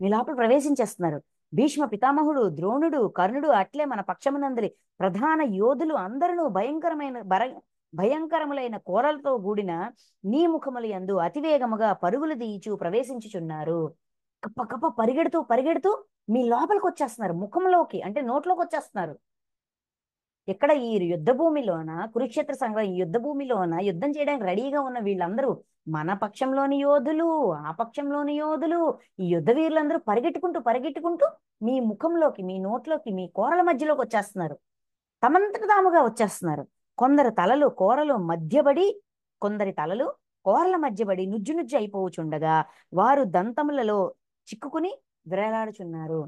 మీ లోపల ప్రవేశించేస్తున్నారు. భీష్మ పితామహుడు, ద్రోణుడు, కర్ణుడు, అట్లే మన పక్షమునందరి ప్రధాన యోధులు అందరూ భయంకరములైన కోరలతో కూడిన నీ ముఖముల యందు అతివేగముగా పరుగులు తీయిచు ప్రవేశించుచున్నారు. కప్ప కప్ప పరిగెడుతూ పరిగెడుతూ మీ లోపలికి వచ్చేస్తున్నారు, ముఖంలోకి అంటే నోట్లోకి వచ్చేస్తున్నారు. ఇక్కడ ఈ యుద్ధ భూమిలోన, కురుక్షేత్ర సంగ్రామం ఈ యుద్ధ భూమిలోన యుద్ధం చేయడానికి రెడీగా ఉన్న వీళ్ళందరూ మన పక్షంలోని యోధులు, ఆ పక్షంలోని యోధులు, ఈ యుద్ధ వీరులందరూ పరిగెట్టుకుంటూ పరిగెట్టుకుంటూ మీ ముఖంలోకి, మీ నోట్లోకి, మీ కోరల మధ్యలోకి వచ్చేస్తున్నారు. తమంతట తాముగా వచ్చేస్తున్నారు. కొందరు తలలు కోరలు మధ్యబడి, కొందరి తలలు కోరల మధ్యబడి నుజ్జు నుజ్జు అయిపోవచుండగా వారు దంతములలో చిక్కుకుని వేలాడుచున్నారు.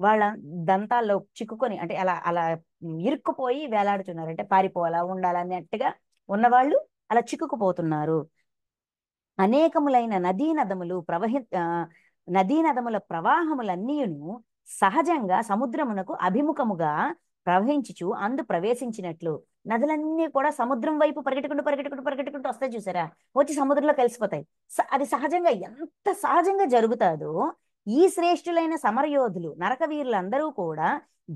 వాళ్ళ దంతాల్లో చిక్కుకొని, అంటే అలా అలా ఇరుక్కుపోయి వేలాడుచున్నారు. అంటే పారిపోవాలా ఉండాలన్నట్టుగా ఉన్నవాళ్ళు అలా చిక్కుకుపోతున్నారు. అనేకములైన నదీనదముల ప్రవాహములన్నీయును సహజంగా సముద్రమునకు అభిముఖముగా ప్రవహించుచు అందు ప్రవేశించినట్లు. నదులన్నీ కూడా సముద్రం వైపు పరిగెట్టుకుంటూ పరిగెట్టుకుంటూ పరిగెట్టుకుంటూ వస్తాయి చూసారా, వచ్చి సముద్రంలో కలిసిపోతాయి. అది సహజంగా, ఎంత సహజంగా జరుగుతాదో ఈ శ్రేష్ఠులైన సమరయోధులు నరకవీరులందరూ కూడా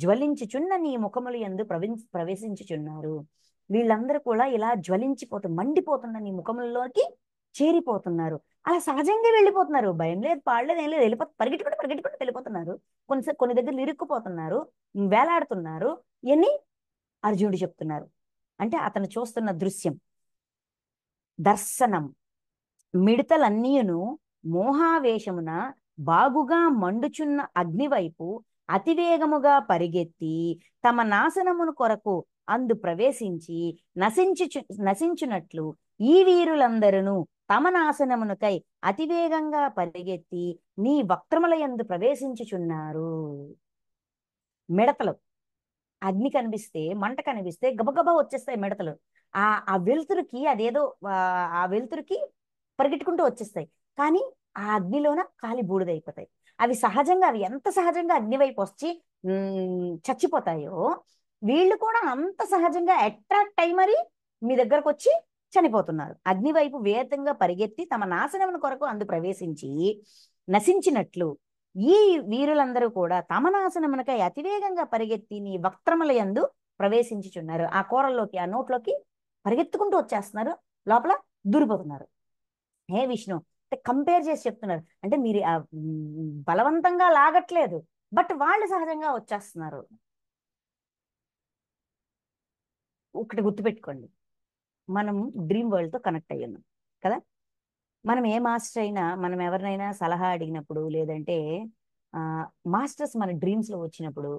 జ్వలించుచున్న నీ ముఖములు యందు ప్రవేశించుచున్నారు. వీళ్ళందరూ కూడా ఇలా మండిపోతున్న నీ ముఖములలోకి చేరిపోతున్నారు. అలా సహజంగా వెళ్ళిపోతున్నారు. భయం లేదు, పాడలేదు, ఏం లేదు, పరిగెట్టుకుంటూ పరిగెట్టుకుంటూ వెళ్ళిపోతున్నారు. కొన్ని దగ్గర ఇరుక్కుపోతున్నారు, వేలాడుతున్నారు. ఎన్ని అర్జునుడు చెప్తున్నారు. అంటే అతను చూస్తున్న దృశ్యం, దర్శనం. మిడతలన్నీయును మోహావేశమున బాగుగా మండుచున్న అగ్నివైపు అతివేగముగా పరిగెత్తి తమ నాశనమును కొరకు అందు ప్రవేశించి నశించునట్లు ఈ వీరులందరూ తమ నాశనమునకై అతివేగంగా పరిగెత్తి నీ వక్త్రముల యందు ప్రవేశించుచున్నారు. మిడతలు, అగ్ని కనిపిస్తే, మంట కనిపిస్తే గబగబా వచ్చేస్తాయి మిడతలు. ఆ వెలుతురుకి అదేదో ఆ వెలుతురుకి పరిగెట్టుకుంటూ వచ్చేస్తాయి. కానీ ఆ అగ్నిలోన కాలి బూడిదైపోతాయి. అవి ఎంత సహజంగా అగ్ని వైపు వచ్చి చచ్చిపోతాయో, వీళ్ళు కూడా అంత సహజంగా అట్రాక్ట్ అయి మరి మీ దగ్గరకు వచ్చి చనిపోతున్నారు. అగ్ని వైపు వేగంగా పరిగెత్తి తమ నాశనమును కొరకు అందు ప్రవేశించి నశించినట్లు ఈ వీరులందరూ కూడా తమ నాశనమునకై అతివేగంగా పరిగెత్తి నీ వక్త్రముల యందు ప్రవేశించుచున్నారు. ఆ కూరల్లోకి, ఆ నోట్లోకి పరిగెత్తుకుంటూ వచ్చేస్తున్నారు, లోపల దూరిపోతున్నారు. హే విష్ణు, కంపేర్ చేసి చెప్తున్నారు. అంటే మీరు బలవంతంగా లాగట్లేదు, బట్ వాళ్ళు సహజంగా వచ్చేస్తున్నారు. ఒకటి గుర్తుపెట్టుకోండి, మనం డ్రీమ్ వరల్డ్తో కనెక్ట్ అయ్యి ఉన్నాం కదా. మనం ఏ మాస్టర్ అయినా, మనం ఎవరినైనా సలహా అడిగినప్పుడు, లేదంటే మాస్టర్స్ మన డ్రీమ్స్లో వచ్చినప్పుడు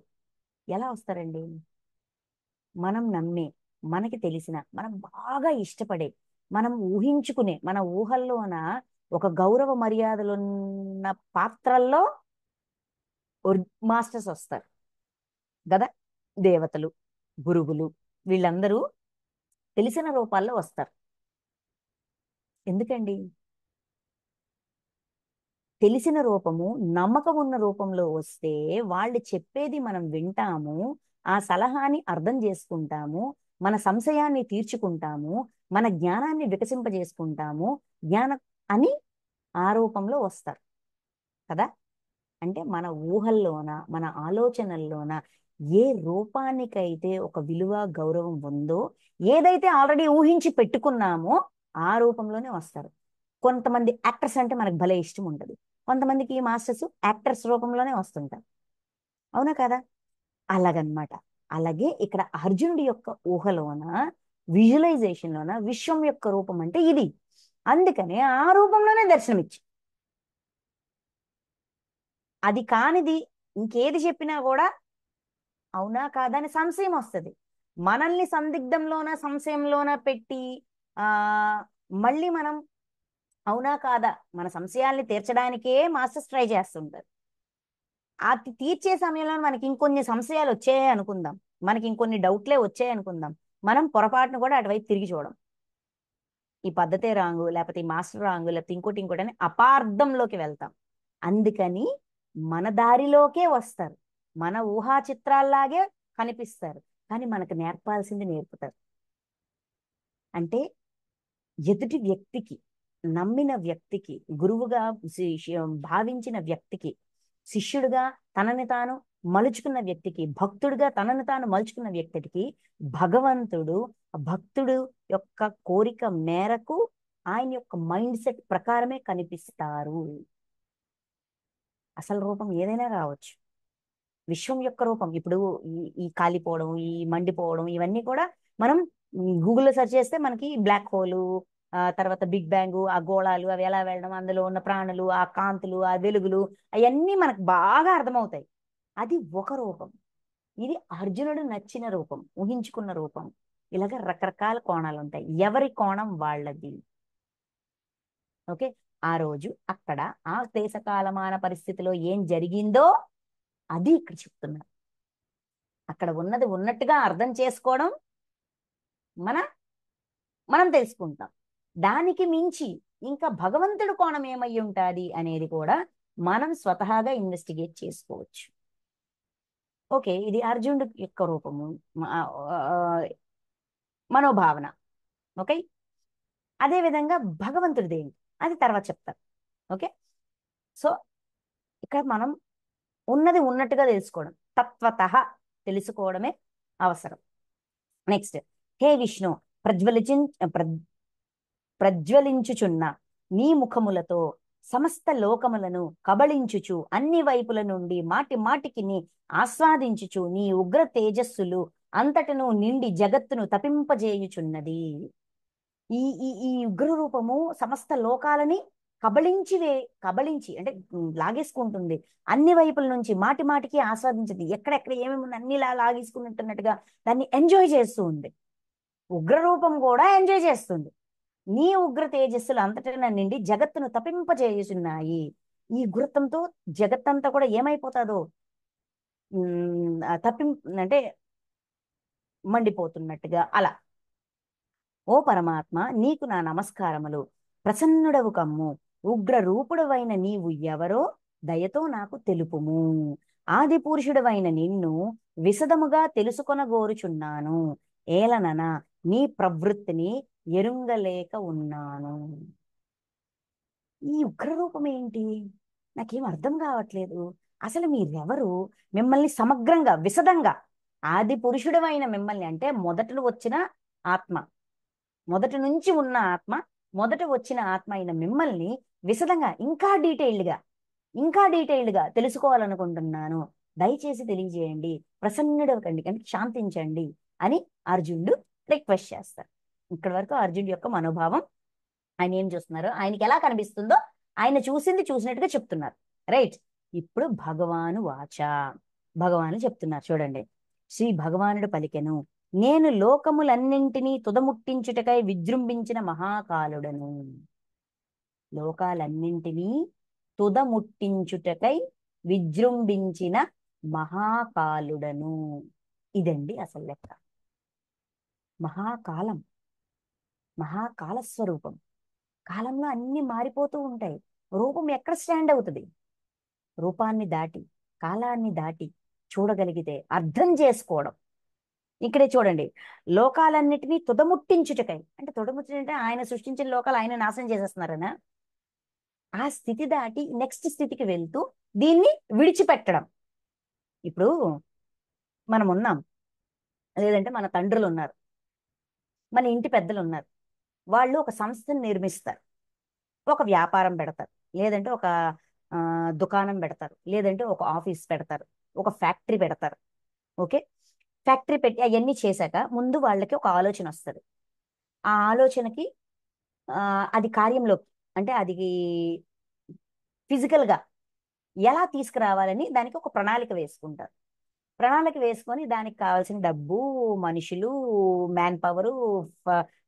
ఎలా వస్తారండి? మనం నమ్మే, మనకి తెలిసిన, మనం బాగా ఇష్టపడే, మనం ఊహించుకునే, మన ఊహల్లోన ఒక గౌరవ మర్యాదలున్న పాత్రల్లో మాస్టర్స్ వస్తారు కదా. దేవతలు, గురువులు, వీళ్ళందరూ తెలిసిన రూపాల్లో వస్తారు. ఎందుకండి? తెలిసిన రూపము, నమ్మకం ఉన్న రూపంలో వస్తే వాళ్ళు చెప్పేది మనం వింటాము, ఆ సలహాని అర్థం చేసుకుంటాము, మన సంశయాన్ని తీర్చుకుంటాము, మన జ్ఞానాన్ని వికసింపజేసుకుంటాము. జ్ఞానం అని ఆ రూపంలో వస్తారు కదా. అంటే మన ఊహల్లోన, మన ఆలోచనల్లోన ఏ రూపానికైతే ఒక విలువ, గౌరవం ఉందో, ఏదైతే ఆల్రెడీ ఊహించి పెట్టుకున్నామో ఆ రూపంలోనే వస్తారు. కొంతమంది యాక్టర్స్ అంటే మనకు భలే ఇష్టం ఉంటుంది, కొంతమందికి ఈ మాస్టర్స్ యాక్టర్స్ రూపంలోనే వస్తుంటారు. అవునా కదా? అలాగనమాట. అలాగే ఇక్కడ అర్జునుడి యొక్క ఊహలోన, విజువలైజేషన్ లోన విశ్వం యొక్క రూపం అంటే ఇది. అందుకనే ఆ రూపంలోనే దర్శనమిచ్చి, అది కానిది ఇంకేది చెప్పినా కూడా అవునా కాదా అని సంశయం వస్తుంది. మనల్ని సందిగ్ధంలోన, సంశయంలోన పెట్టి ఆ మళ్ళీ మనం అవునా కాదా మన సంశయాల్ని తీర్చడానికే మాస్టర్స్ ట్రై చేస్తుంటారు. అది తీర్చే సమయంలో మనకి ఇంకొన్ని సంశయాలు వచ్చాయి అనుకుందాం, మనకి ఇంకొన్ని డౌట్లే వచ్చాయి అనుకుందాం, మనం పొరపాటును కూడా అటువైపు తిరిగి చూడం. ఈ పద్ధతే రాంగు, లేకపోతే ఈ మాస్టర్ రాంగు, లేకపోతే ఇంకోటి ఇంకోటి అని అపార్థంలోకి వెళ్తాం. అందుకని మన దారిలోకే వస్తారు, మన ఊహా చిత్రాల్లాగే కనిపిస్తారు, కానీ మనకు నేర్పాల్సింది నేర్పుతారు. అంటే ఎదుటి వ్యక్తికి, నమ్మిన వ్యక్తికి, గురువుగా భావించిన వ్యక్తికి, శిష్యుడిగా తనని తాను మలుచుకున్న వ్యక్తికి, భక్తుడిగా తనని తాను మలుచుకున్న వ్యక్తికి భగవంతుడు భక్తుడు యొక్క కోరిక మేరకు ఆయన యొక్క మైండ్ సెట్ ప్రకారమే కనిపిస్తారు. అసలు రూపం ఏదైనా కావచ్చు. విశ్వం యొక్క రూపం ఇప్పుడు ఈ కాలిపోవడం, ఈ మండిపోవడం, ఇవన్నీ కూడా మనం గూగుల్లో సెర్చ్ చేస్తే మనకి బ్లాక్ హోలు, తర్వాత బిగ్ బ్యాంగ్, ఆ గోళాలు అవి ఎలా వెళ్ళడం, అందులో ఉన్న ప్రాణులు, ఆ కాంతులు, ఆ వెలుగులు, అవన్నీ మనకు బాగా అర్థమవుతాయి. అది ఒక రూపం. ఇది అర్జునుడు నచ్చిన రూపం, ఊహించుకున్న రూపం. ఇలాగ రకరకాల కోణాలు ఉంటాయి, ఎవరి కోణం వాళ్ళది. ఓకే. ఆ రోజు అక్కడ ఆ దేశ కాలమాన పరిస్థితిలో ఏం జరిగిందో అది ఇక్కడ చెప్తున్నారు. అక్కడ ఉన్నది ఉన్నట్టుగా అర్థం చేసుకోవడం మన మనం తెలుసుకుంటాం. దానికి మించి ఇంకా భగవంతుడి కోణం ఏమై ఉంటుంది అనేది కూడా మనం స్వతహాగా ఇన్వెస్టిగేట్ చేసుకోవచ్చు. ఓకే, ఇది అర్జునుడి యొక్క రూపము, మనోభావన. ఓకే. అదే విధంగా భగవంతుడిది ఏంటి అది తర్వాత చెప్తారు. ఓకే. సో ఇక్కడ మనం ఉన్నది ఉన్నట్టుగా తెలుసుకోవడం, తత్వతః తెలుసుకోవడమే అవసరం. నెక్స్ట్, హే విష్ణు, ప్రజ్వలిచి ప్రజ్వలించుచున్న నీ ముఖములతో సమస్త లోకములను కబళించుచు అన్ని వైపుల నుండి మాటి మాటికి నీ ఆస్వాదించుచు నీ ఉగ్ర తేజస్సులు అంతటను నిండి జగత్తును తపింపజేయుచున్నది. ఈ ఈ ఈ ఉగ్ర రూపము సమస్త లోకాలని కబళించి అంటే లాగేసుకుంటుంది. అన్ని వైపుల నుంచి మాటి మాటికి ఆస్వాదించింది, ఎక్కడెక్కడ ఏమేమి అన్ని లాగేసుకున్నట్టున్నట్టుగా దాన్ని ఎంజాయ్ చేస్తూ ఉంది. ఉగ్ర రూపం కూడా ఎంజాయ్ చేస్తుంది. నీ ఉగ్ర తేజస్సులు అంతటా నిండి జగత్తును తపింపజేయుచున్నాయి. ఈ గురుత్వంతో జగత్తంతా కూడా ఏమైపోతాదో, తప్పిం అంటే మండిపోతున్నట్టుగా అలా. ఓ పరమాత్మ, నీకు నా నమస్కారములు. ప్రసన్నుడవు కమ్ము. ఉగ్ర రూపుడవైన నీవు ఎవరో దయతో నాకు తెలుపుము. ఆది పురుషుడవైన నిన్ను విశదముగా తెలుసుకొనగోరుచున్నాను. ఏలనన నీ ప్రవృత్తిని ఎరుంగలేక ఉన్నాను. ఈ ఉగ్రరూపం ఏంటి? నాకేం అర్థం కావట్లేదు. అసలు మీరెవరు? మిమ్మల్ని సమగ్రంగా, విశదంగా, ఆది పురుషుడవైన మిమ్మల్ని అంటే మొదట వచ్చిన ఆత్మ, మొదటి నుంచి ఉన్న ఆత్మ, మొదట వచ్చిన ఆత్మ అయిన మిమ్మల్ని విశదంగా ఇంకా డీటెయిల్డ్గా తెలుసుకోవాలనుకుంటున్నాను. దయచేసి తెలియజేయండి, ప్రసన్నుడవకండి, అంటే శాంతించండి అని అర్జునుడు రిక్వెస్ట్ చేస్తారు. ఇక్కడ వరకు అర్జునుడి యొక్క మనోభావం. ఆయన ఏం చూస్తున్నారు, ఆయనకి ఎలా కనిపిస్తుందో ఆయన చూసింది చూసినట్టుగా చెప్తున్నారు. రైట్. ఇప్పుడు భగవాను చెప్తున్నారు చూడండి. శ్రీ భగవానుడు పలికెను, నేను లోకములన్నింటినీ తుదముట్టించుటకై విజృంభించిన మహాకాలుడను. లోకాలన్నింటినీ తుదముట్టించుటకై విజృంభించిన మహాకాలుడను. ఇదండి అసలు లెక్క. మహాకాల స్వరూపం. కాలంలో అన్ని మారిపోతూ ఉంటాయి. రూపం ఎక్కడ స్టాండ్ అవుతుంది? రూపాన్ని దాటి, కాలాన్ని దాటి చూడగలిగితే అర్థం చేసుకోవడం. ఇక్కడే చూడండి, లోకాలన్నిటినీ తుదముట్టించుటకై, అంటే తుదముట్టింటే ఆయన సృష్టించిన లోకాలు ఆయన నాశనం చేసేస్తున్నారనా? ఆ స్థితి దాటి నెక్స్ట్ స్థితికి వెళ్తూ దీన్ని విడిచిపెట్టడం. ఇప్పుడు మనం ఉన్నాం, లేదంటే మన తండ్రులు ఉన్నారు, మన ఇంటి పెద్దలు ఉన్నారు. వాళ్ళు ఒక సంస్థను నిర్మిస్తారు, ఒక వ్యాపారం పెడతారు, లేదంటే ఒక దుకాణం పెడతారు, లేదంటే ఒక ఆఫీస్ పెడతారు, ఒక ఫ్యాక్టరీ పెడతారు. ఓకే. ఫ్యాక్టరీ పెట్టి అవన్నీ చేశాక ముందు వాళ్ళకి ఒక ఆలోచన వస్తుంది. ఆ ఆలోచనకి అది కార్యంలోకి, అంటే అది ఫిజికల్గా ఎలా తీసుకురావాలని దానికి ఒక ప్రణాళిక వేసుకుంటారు. ప్రణాళిక వేసుకొని దానికి కావాల్సిన డబ్బు, మనుషులు, మ్యాన్ పవరు,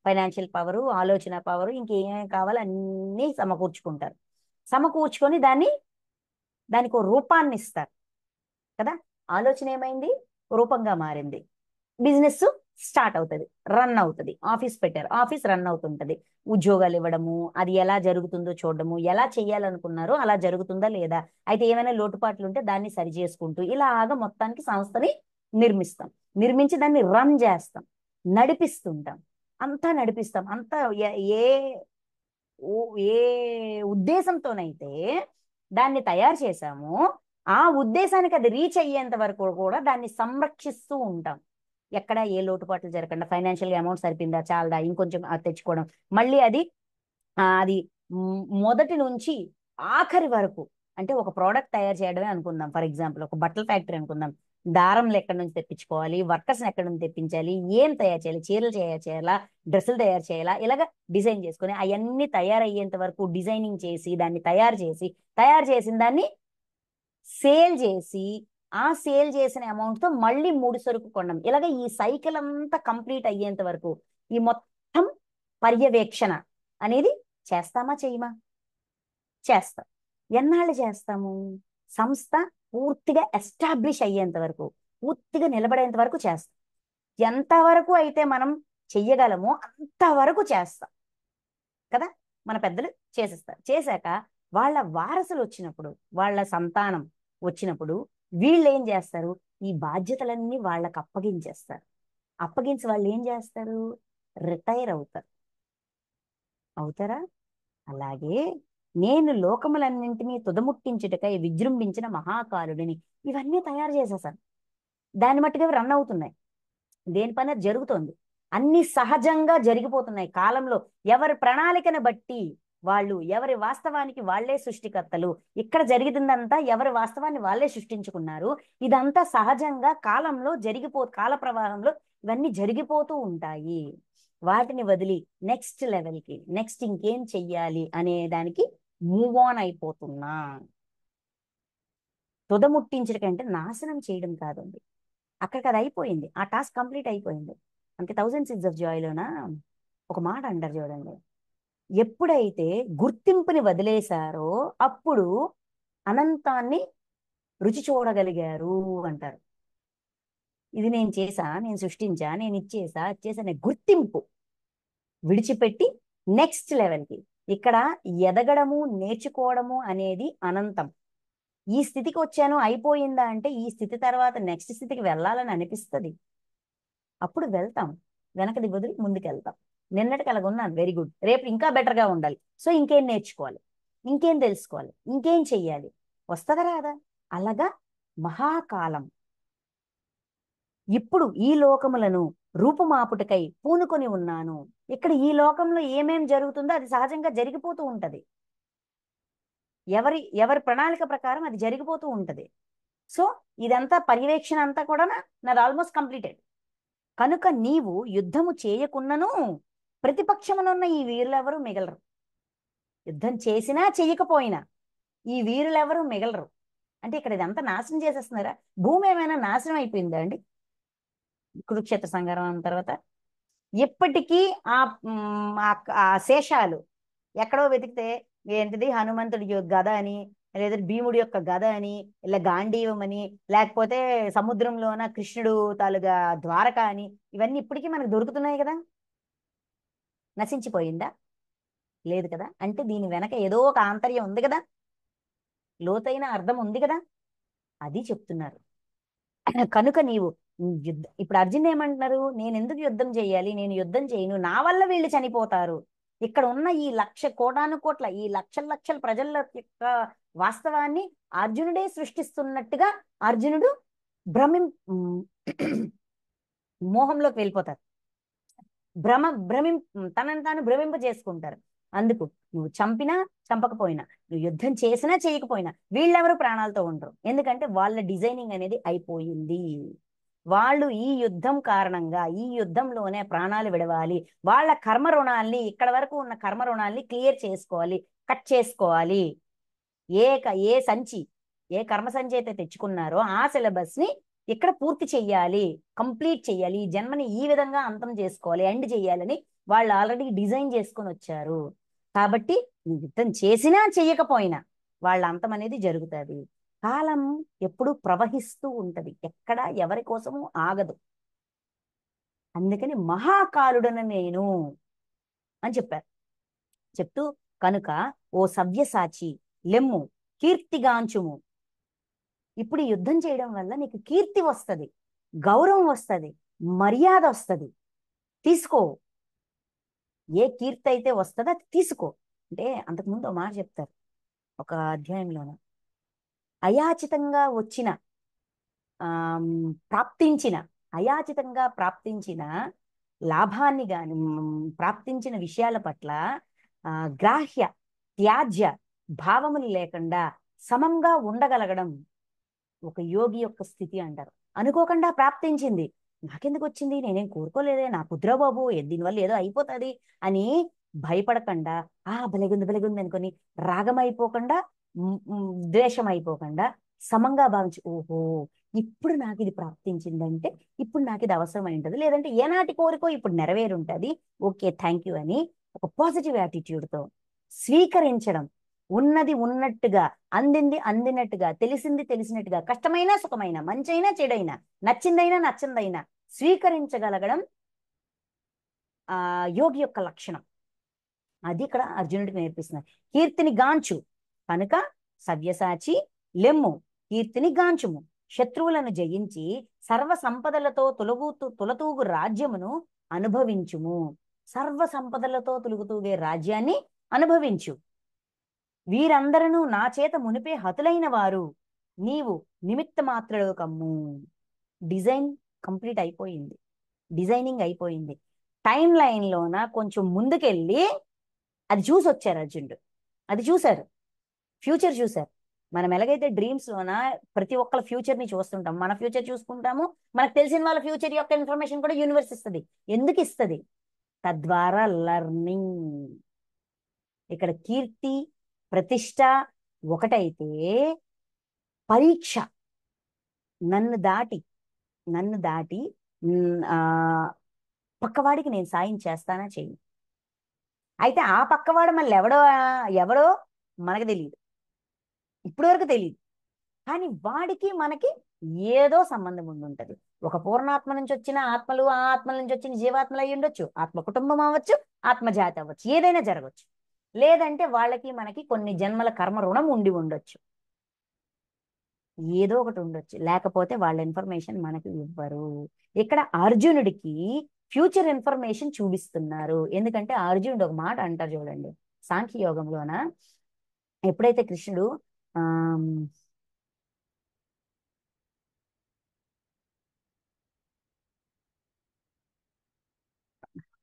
ఫైనాన్షియల్ పవరు, ఆలోచన పవరు, ఇంకేమేమి కావాలో అన్నీ సమకూర్చుకుంటారు. సమకూర్చుకొని దానికి ఒక రూపాన్ని ఇస్తారు కదా. ఆలోచన ఏమైంది? రూపంగా మారింది. బిజినెస్ స్టార్ట్ అవుతుంది, రన్ అవుతుంది. ఆఫీస్ పెట్టారు, ఆఫీస్ రన్ అవుతుంటది. ఉద్యోగాలు ఇవ్వడము, అది ఎలా జరుగుతుందో చూడడము, ఎలా చెయ్యాలనుకున్నారో అలా జరుగుతుందా లేదా, అయితే ఏమైనా లోటుపాట్లు ఉంటే దాన్ని సరి చేసుకుంటూ ఇలాగా మొత్తానికి సంస్థని నిర్మిస్తాం. నిర్మించి దాన్ని రన్ చేస్తాం, నడిపిస్తుంటాం. అంతా నడిపిస్తాం. అంతా ఏ ఏ ఉద్దేశంతోనైతే దాన్ని తయారు చేశామో ఆ ఉద్దేశానికి అది రీచ్ అయ్యేంత వరకు కూడా దాన్ని సంరక్షిస్తూ ఉంటాం. ఎక్కడ ఏ లోటుపాట్లు జరగకుండా, ఫైనాన్షియల్ అమౌంట్ సరిపోయిందా, చాలదా, ఇంకొంచెం తెచ్చుకోవడం, మళ్ళీ అది మొదటి నుంచి ఆఖరి వరకు. అంటే ఒక ప్రోడక్ట్ తయారు చేయడమే అనుకుందాం, ఫర్ ఎగ్జాంపుల్ ఒక బట్టల ఫ్యాక్టరీ అనుకుందాం. దారంలు ఎక్కడి నుంచి తెప్పించుకోవాలి, వర్కర్స్ని ఎక్కడి నుంచి తెప్పించాలి, ఏం తయారు చేయాలి, చీరలు తయారు చేయాలా, డ్రెస్సులు తయారు చేయాలా, ఇలాగ డిజైన్ చేసుకొని అవన్నీ తయారయ్యేంత వరకు డిజైనింగ్ చేసి దాన్ని తయారు చేసిన దాన్ని సేల్ చేసి, ఆ సేల్ చేసిన అమౌంట్ తో మళ్ళీ మూడు సరుకు కొనడం. ఇలాగ ఈ సైకిల్ అంతా కంప్లీట్ అయ్యేంత వరకు ఈ మొత్తం పర్యవేక్షణ అనేది చేస్తామా చేయమా? చేస్తాం. ఎన్నాళ్ళు చేస్తాము? సంస్థ పూర్తిగా ఎస్టాబ్లిష్ అయ్యేంత వరకు, పూర్తిగా నిలబడేంత వరకు చేస్తాం. ఎంతవరకు అయితే మనం చెయ్యగలమో అంతవరకు చేస్తాం కదా. మన పెద్దలు చేసేస్తారు. చేశాక వాళ్ళ వారసులు వచ్చినప్పుడు, వాళ్ళ సంతానం వచ్చినప్పుడు వీళ్ళు ఏం చేస్తారు? ఈ బాధ్యతలన్నీ వాళ్ళకి అప్పగించేస్తారు. అప్పగించి వాళ్ళు ఏం చేస్తారు? రిటైర్ అవుతారా? అలాగే నేను లోకములన్నింటినీ తుదముట్టించుటకై విజృంభించిన మహాకాలుడిని. ఇవన్నీ తయారు చేసేసాను, దాన్ని మట్టుగా రన్ అవుతున్నాయి. దేని పని జరుగుతోంది. అన్ని సహజంగా జరిగిపోతున్నాయి కాలంలో. ఎవరి ప్రణాళికను బట్టి వాళ్ళు, ఎవరి వాస్తవానికి వాళ్ళే సృష్టికర్తలు. ఇక్కడ జరిగిందంతా ఎవరి వాస్తవాన్ని వాళ్ళే సృష్టించుకున్నారు. ఇదంతా సహజంగా కాలంలో కాల ప్రవాహంలో ఇవన్నీ జరిగిపోతూ ఉంటాయి. వాటిని వదిలి నెక్స్ట్ లెవెల్కి, నెక్స్ట్ ఇంకేం చెయ్యాలి అనే దానికి మూవ్ ఆన్ అయిపోతున్నా. తుదముట్టించడం నాశనం చేయడం కాదండి. అక్కడికి అది అయిపోయింది, ఆ టాస్క్ కంప్లీట్ అయిపోయింది. అందుకే 1000 Seeds of Joyలోన ఒక మాట అంటారు చూడండి, ఎప్పుడైతే గుర్తింపుని వదిలేశారో అప్పుడు అనంతాన్ని రుచి చూడగలిగారు అంటారు. ఇది నేను చేశా, నేను సృష్టించా, నేను ఇచ్చేసా గుర్తింపు విడిచిపెట్టి నెక్స్ట్ లెవెల్కి, ఇక్కడ ఎదగడము, నేర్చుకోవడము అనేది అనంతం. ఈ స్థితికి వచ్చాను అయిపోయిందా అంటే ఈ స్థితి తర్వాత నెక్స్ట్ స్థితికి వెళ్ళాలని అనిపిస్తుంది. అప్పుడు వెళ్తాం, వెనకది వదిలి ముందుకు వెళ్తాం. నిన్నటికి అలాగ ఉన్నాను, వెరీ గుడ్, రేపు ఇంకా బెటర్గా ఉండాలి. సో ఇంకేం నేర్చుకోవాలి, ఇంకేం తెలుసుకోవాలి, ఇంకేం చెయ్యాలి, వస్తుందా రాదా? అలాగా మహాకాలం ఇప్పుడు ఈ లోకములను రూపుమాపుటకై పూనుకొని ఉన్నాను. ఇక్కడ ఈ లోకంలో ఏమేం జరుగుతుందో అది సహజంగా జరిగిపోతూ ఉంటది. ఎవరి ఎవరి ప్రణాళిక ప్రకారం అది జరిగిపోతూ ఉంటది. సో ఇదంతా పర్యవేక్షణ అంతా కూడా నాది ఆల్మోస్ట్ కంప్లీటెడ్. కనుక నీవు యుద్ధము చేయకున్నను ప్రతిపక్షమునున్న ఈ వీరులెవరూ మిగలరు. యుద్ధం చేసినా చెయ్యకపోయినా ఈ వీరులెవరూ మిగలరు. అంటే ఇక్కడ ఇదంతా నాశనం చేసేస్తున్నారా? భూమి ఏమైనా నాశనం అయిపోయిందా అండి కురుక్షేత్ర సంగ్రామం తర్వాత? ఇప్పటికీ ఆ ఆ శేషాలు ఎక్కడో వెతికితే ఏంటిది హనుమంతుడి గద అని, లేదా భీముడి యొక్క గద అని, ఇలా గాంధీవం అని, లేకపోతే సముద్రంలోన కృష్ణుడు తాలుగా ద్వారక అని, ఇవన్నీ ఇప్పటికీ మనకు దొరుకుతున్నాయి కదా. నశించిపోయిందా? లేదు కదా. అంటే దీని వెనక ఏదో ఒక ఆంతర్యం ఉంది కదా, లోతైన అర్థం ఉంది కదా, అది చెప్తున్నారు. కనుక నీవు ఇప్పుడు అర్జున్ ఏమంటున్నారు? నేను ఎందుకు యుద్ధం చేయాలి? నేను యుద్ధం చేయను, నా వల్ల వీళ్ళు చనిపోతారు. ఇక్కడ ఉన్న ఈ కోటాను కోట్ల ఈ లక్షల లక్షల ప్రజల యొక్క వాస్తవాన్ని అర్జునుడే సృష్టిస్తున్నట్టుగా అర్జునుడు భ్రమిం మోహంలోకి వెళ్ళిపోతారు. భ్రమిం తనని తాను భ్రమింప చేసుకుంటారు. అందుకు నువ్వు చంపినా చంపకపోయినా, నువ్వు యుద్ధం చేసినా చేయకపోయినా వీళ్ళెవరు ప్రాణాలతో ఉండరు. ఎందుకంటే వాళ్ళ డిజైనింగ్ అనేది అయిపోయింది. వాళ్ళు ఈ యుద్ధం కారణంగా ఈ యుద్ధంలోనే ప్రాణాలు విడవాలి. వాళ్ళ కర్మ రుణాల్ని, ఇక్కడ వరకు ఉన్న కర్మ రుణాల్ని క్లియర్ చేసుకోవాలి, కట్ చేసుకోవాలి. ఏ సంచి, ఏ కర్మ సంచి అయితే తెచ్చుకున్నారో ఆ సిలబస్ ని ఇక్కడ పూర్తి చెయ్యాలి, కంప్లీట్ చెయ్యాలి. ఈ జన్మని ఈ విధంగా అంతం చేసుకోవాలి, ఎండ్ చెయ్యాలని వాళ్ళు ఆల్రెడీ డిజైన్ చేసుకొని వచ్చారు. కాబట్టి యుద్ధం చేసినా చెయ్యకపోయినా వాళ్ళ అంతం అనేది జరుగుతుంది. కాలం ఎప్పుడు ప్రవహిస్తూ ఉంటది, ఎక్కడ ఎవరి కోసము ఆగదు. అందుకని మహాకాలుడను నేను అని చెప్పారు. చెప్తూ కనుక ఓ సవ్యసాచి లెమ్ము కీర్తిగాంచుము. ఇప్పుడు యుద్ధం చేయడం వల్ల నీకు కీర్తి వస్తుంది, గౌరవం వస్తుంది, మర్యాద వస్తుంది. తీసుకో. ఏ కీర్తి అయితే వస్తుందో అది తీసుకో. అంటే అంతకుముందు ఒక మాట చెప్తారు ఒక అధ్యాయంలోన, అయాచితంగా వచ్చిన ప్రాప్తించిన అయాచితంగా ప్రాప్తించిన లాభాన్ని గాని ప్రాప్తించిన విషయాల పట్ల గ్రాహ్య త్యాజ్య భావములు లేకుండా సమంగా ఉండగలగడం ఒక యోగి యొక్క స్థితి అంటారు. అనుకోకుండా ప్రాప్తించింది, నాకెందుకు వచ్చింది, నేనేం కోరుకోలేదే, నా కుదురా బాబు, దీనివల్ల ఏదో అయిపోతుంది అని భయపడకుండా, బలగుంది అనుకొని రాగం అయిపోకుండా, ద్వేషం అయిపోకుండా సమంగా భావించి, ఓహో ఇప్పుడు నాకు ఇది ప్రాప్తించిందంటే ఇప్పుడు నాకు ఇది అవసరం ఉంటుంది, లేదంటే ఏనాటి కోరికో ఇప్పుడు నెరవేరుంటుంది, ఓకే థ్యాంక్ యూ అని ఒక పాజిటివ్ యాటిట్యూడ్తో స్వీకరించడం. ఉన్నది ఉన్నట్టుగా, అందింది అందినట్టుగా, తెలిసింది తెలిసినట్టుగా, కష్టమైనా సుఖమైనా, మంచైనా చెడైనా, నచ్చిందైనా నచ్చిందైనా స్వీకరించగలగడం యోగి యొక్క లక్షణం. అది ఇక్కడ అర్జునుడికి నేర్పిస్తున్నారు. కీర్తిని గాంచు కనుక సవ్యసాచి లెమ్ము, కీర్తిని గాంచుము, శత్రువులను జయించి సర్వ సంపదలతో తులతూగు రాజ్యమును అనుభవించుము. సర్వ సంపదలతో తులుగుతూగే రాజ్యాన్ని అనుభవించు. వీరందరూ నా చేత మునిపే హతులైన వారు, నీవు నిమిత్త మాత్రుడు కమ్ము. డిజైన్ కంప్లీట్ అయిపోయింది, డిజైనింగ్ అయిపోయింది. టైం లైన్లోన కొంచెం ముందుకెళ్ళి అది చూసి వచ్చారు అర్జునుడు. అది చూశారు, ఫ్యూచర్ చూశారు. మనం ఎలాగైతే డ్రీమ్స్ లోన ప్రతి ఒక్కళ్ళ ఫ్యూచర్ ని చూస్తుంటాం, మన ఫ్యూచర్ చూసుకుంటాము, మనకు తెలిసిన వాళ్ళ ఫ్యూచర్ యొక్క ఇన్ఫర్మేషన్ కూడా యూనివర్స్ ఇస్తుంది. ఎందుకు ఇస్తుంది? తద్వారా లర్నింగ్. ఇక్కడ కీర్తి ప్రతిష్ట ఒకటైతే పరీక్ష నన్ను దాటి పక్కవాడికి నేను సాయం చేస్తానా చెయ్యి. అయితే ఆ పక్కవాడు మళ్ళీ ఎవడో మనకు తెలియదు, ఇప్పటి వరకు తెలియదు. కానీ వాడికి మనకి ఏదో సంబంధం ఉండుంటది. ఒక పూర్ణాత్మ నుంచి వచ్చిన ఆత్మలు, ఆ ఆత్మల నుంచి వచ్చిన జీవాత్మలు అయి ఉండొచ్చు, ఆత్మ కుటుంబం అవ్వచ్చు, ఆత్మజాతి అవ్వచ్చు, ఏదైనా జరగవచ్చు. లేదంటే వాళ్ళకి మనకి కొన్ని జన్మల కర్మ రుణం ఉండి ఉండొచ్చు, ఏదో ఒకటి ఉండొచ్చు. లేకపోతే వాళ్ళ ఇన్ఫర్మేషన్ మనకి ఇవ్వరు. ఇక్కడ అర్జునుడికి ఫ్యూచర్ ఇన్ఫర్మేషన్ చూపిస్తున్నారు. ఎందుకంటే అర్జునుడు ఒక మాట అంటారు చూడండి, సాంఖ్యయోగంలోన ఎప్పుడైతే కృష్ణుడు ఆ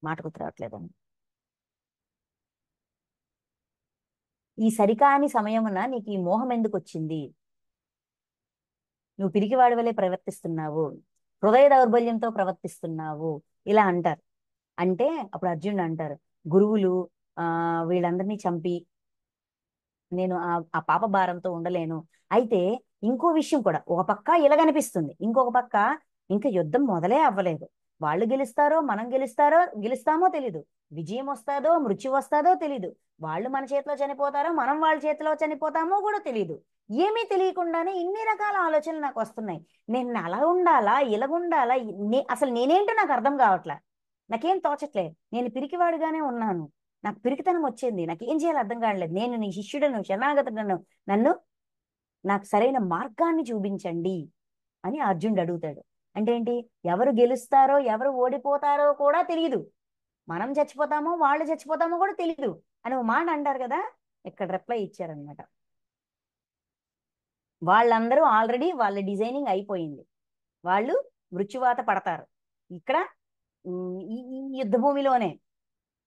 మాట గుర్తు రావట్లేదండి, ఈ సరికాని సమయమున నీకు ఈ మోహం ఎందుకు వచ్చింది? నువ్వు పిరికివాడి వలె ప్రవర్తిస్తున్నావు, హృదయ దౌర్బల్యంతో ప్రవర్తిస్తున్నావు, ఇలా అంటారు. అంటే అప్పుడు అర్జునుడు అంటారు, గురువులు ఆ వీళ్ళందరినీ చంపి నేను ఆ పాప భారంతో ఉండలేను. అయితే ఇంకో విషయం కూడా, ఒక పక్క ఇలాగనిపిస్తుంది, ఇంకొక పక్క ఇంకా యుద్ధం మొదలే అవ్వలేదు. వాళ్ళు గెలుస్తారో మనం గెలుస్తామో తెలీదు, విజయం వస్తాదో మృత్యు వస్తాదో తెలీదు, వాళ్ళు మన చేతిలో చనిపోతారో మనం వాళ్ళ చేతిలో చనిపోతామో కూడా తెలీదు. ఏమీ తెలియకుండానే ఇన్ని రకాల ఆలోచనలు నాకు వస్తున్నాయి. నేను అలా ఉండాలా ఇలా ఉండాలా, అసలు నేనేంటో నాకు అర్థం కావట్లే, నాకేం తోచట్లే, నేను పిరికివాడిగానే ఉన్నాను, నాకు పిరికితనం వచ్చింది, నాకు ఏం చేయాలో అర్థం కావట్లేదు, నేను నీ శిష్యుడను శరణాగతుడను, నన్ను నాకు సరైన మార్గాన్ని చూపించండి అని అర్జునుడు అడుగుతాడు. అంటే ఏంటి, ఎవరు గెలుస్తారో ఎవరు ఓడిపోతారో కూడా తెలియదు, మనం చచ్చిపోతామో వాళ్ళు చచ్చిపోతామో కూడా తెలియదు అని ఒక మాట అంటారు కదా. ఇక్కడ రిప్లై ఇచ్చారనమాట. వాళ్ళందరూ ఆల్రెడీ వాళ్ళ డిజైనింగ్ అయిపోయింది, వాళ్ళు మృత్యువాత పడతారు ఇక్కడ, ఈ యుద్ధ భూమిలోనే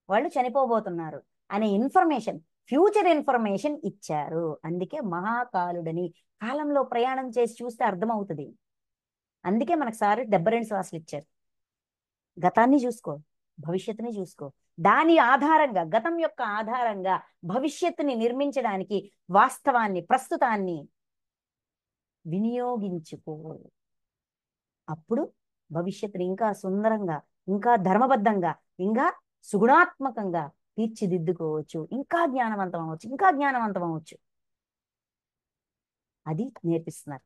వాళ్ళు చనిపోబోతున్నారు అనే ఇన్ఫర్మేషన్, ఫ్యూచర్ ఇన్ఫర్మేషన్ ఇచ్చారు. అందుకే మహాకాలుడని, కాలంలో ప్రయాణం చేసి చూస్తే అర్థమవుతుంది. అందుకే మనకు సార్ 72 శ్వాసలు ఇచ్చారు. గతాన్ని చూసుకో, భవిష్యత్తుని చూసుకో, దాని ఆధారంగా, గతం యొక్క ఆధారంగా భవిష్యత్తుని నిర్మించడానికి వాస్తవాన్ని, ప్రస్తుతాన్ని వినియోగించుకో. అప్పుడు భవిష్యత్తుని ఇంకా సుందరంగా, ఇంకా ధర్మబద్ధంగా, ఇంకా సుగుణాత్మకంగా తీర్చిదిద్దుకోవచ్చు, ఇంకా జ్ఞానవంతం అవ్వచ్చు, ఇంకా జ్ఞానవంతం అవ్వచ్చు. అది నేర్పిస్తున్నారు.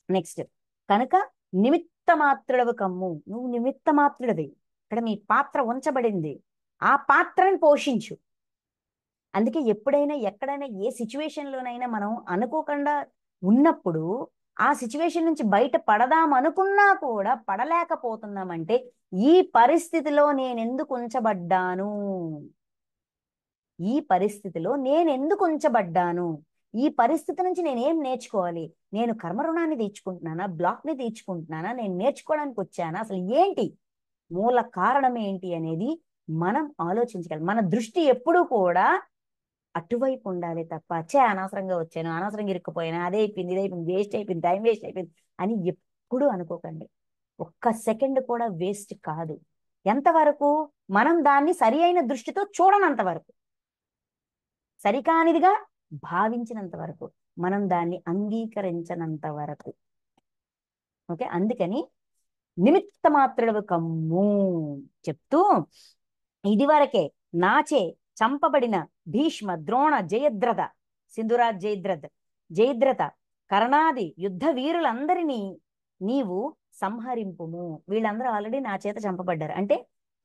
నెక్స్ట్, కనుక నిమిత్త మాత్రుడవు కమ్ము, నువ్వు నిమిత్త మాత్రుడివి, ఇక్కడ మీ పాత్ర ఉంచబడింది, ఆ పాత్రను పోషించు. అందుకే ఎప్పుడైనా ఎక్కడైనా ఏ సిచ్యువేషన్లోనైనా మనం అనుకోకుండా ఉన్నప్పుడు ఆ సిచ్యువేషన్ నుంచి బయట పడదాం అనుకున్నా కూడా పడలేకపోతున్నామంటే ఈ పరిస్థితిలో నేనెందుకు ఉంచబడ్డాను, ఈ పరిస్థితిలో నేనెందుకు ఉంచబడ్డాను, ఈ పరిస్థితి నుంచి నేనేం నేర్చుకోవాలి, నేను కర్మ రుణాన్ని తీర్చుకుంటున్నానా, బ్లాక్ని తీర్చుకుంటున్నానా, నేను నేర్చుకోవడానికి వచ్చానా, అసలు ఏంటి మూల కారణం ఏంటి అనేది మనం ఆలోచించగలం. మన దృష్టి ఎప్పుడూ కూడా అటువైపు ఉండాలి తప్ప, అనవసరంగా వచ్చాను, అనవసరంగా ఇరుక్కుపోయాను, అదే అయిపోయింది ఇదే అయిపోయింది, వేస్ట్ అయిపోయింది, టైం వేస్ట్ అయిపోయింది అని ఎప్పుడూ అనుకోకండి. ఒక్క సెకండ్ కూడా వేస్ట్ కాదు. ఎంతవరకు మనం దాన్ని సరి అయిన దృష్టితో చూడనంత వరకు, సరికానిదిగా భావించినంత వరకు, మనం దాన్ని అంగీకరించనంత వరకు. ఓకే, అందుకని నిమిత్త మాత్రుడవు కమ్ము చెప్తూ, ఇదివరకే నాచే చంపబడిన భీష్మ, ద్రోణ, జయద్రథ, సింధురాజ్ జయద్రథ్, జయద్రథ, కర్ణాది యుద్ధ వీరులందరినీ నీవు సంహరింపుము. వీళ్ళందరూ ఆల్రెడీ నా చేత చంపబడ్డారు, అంటే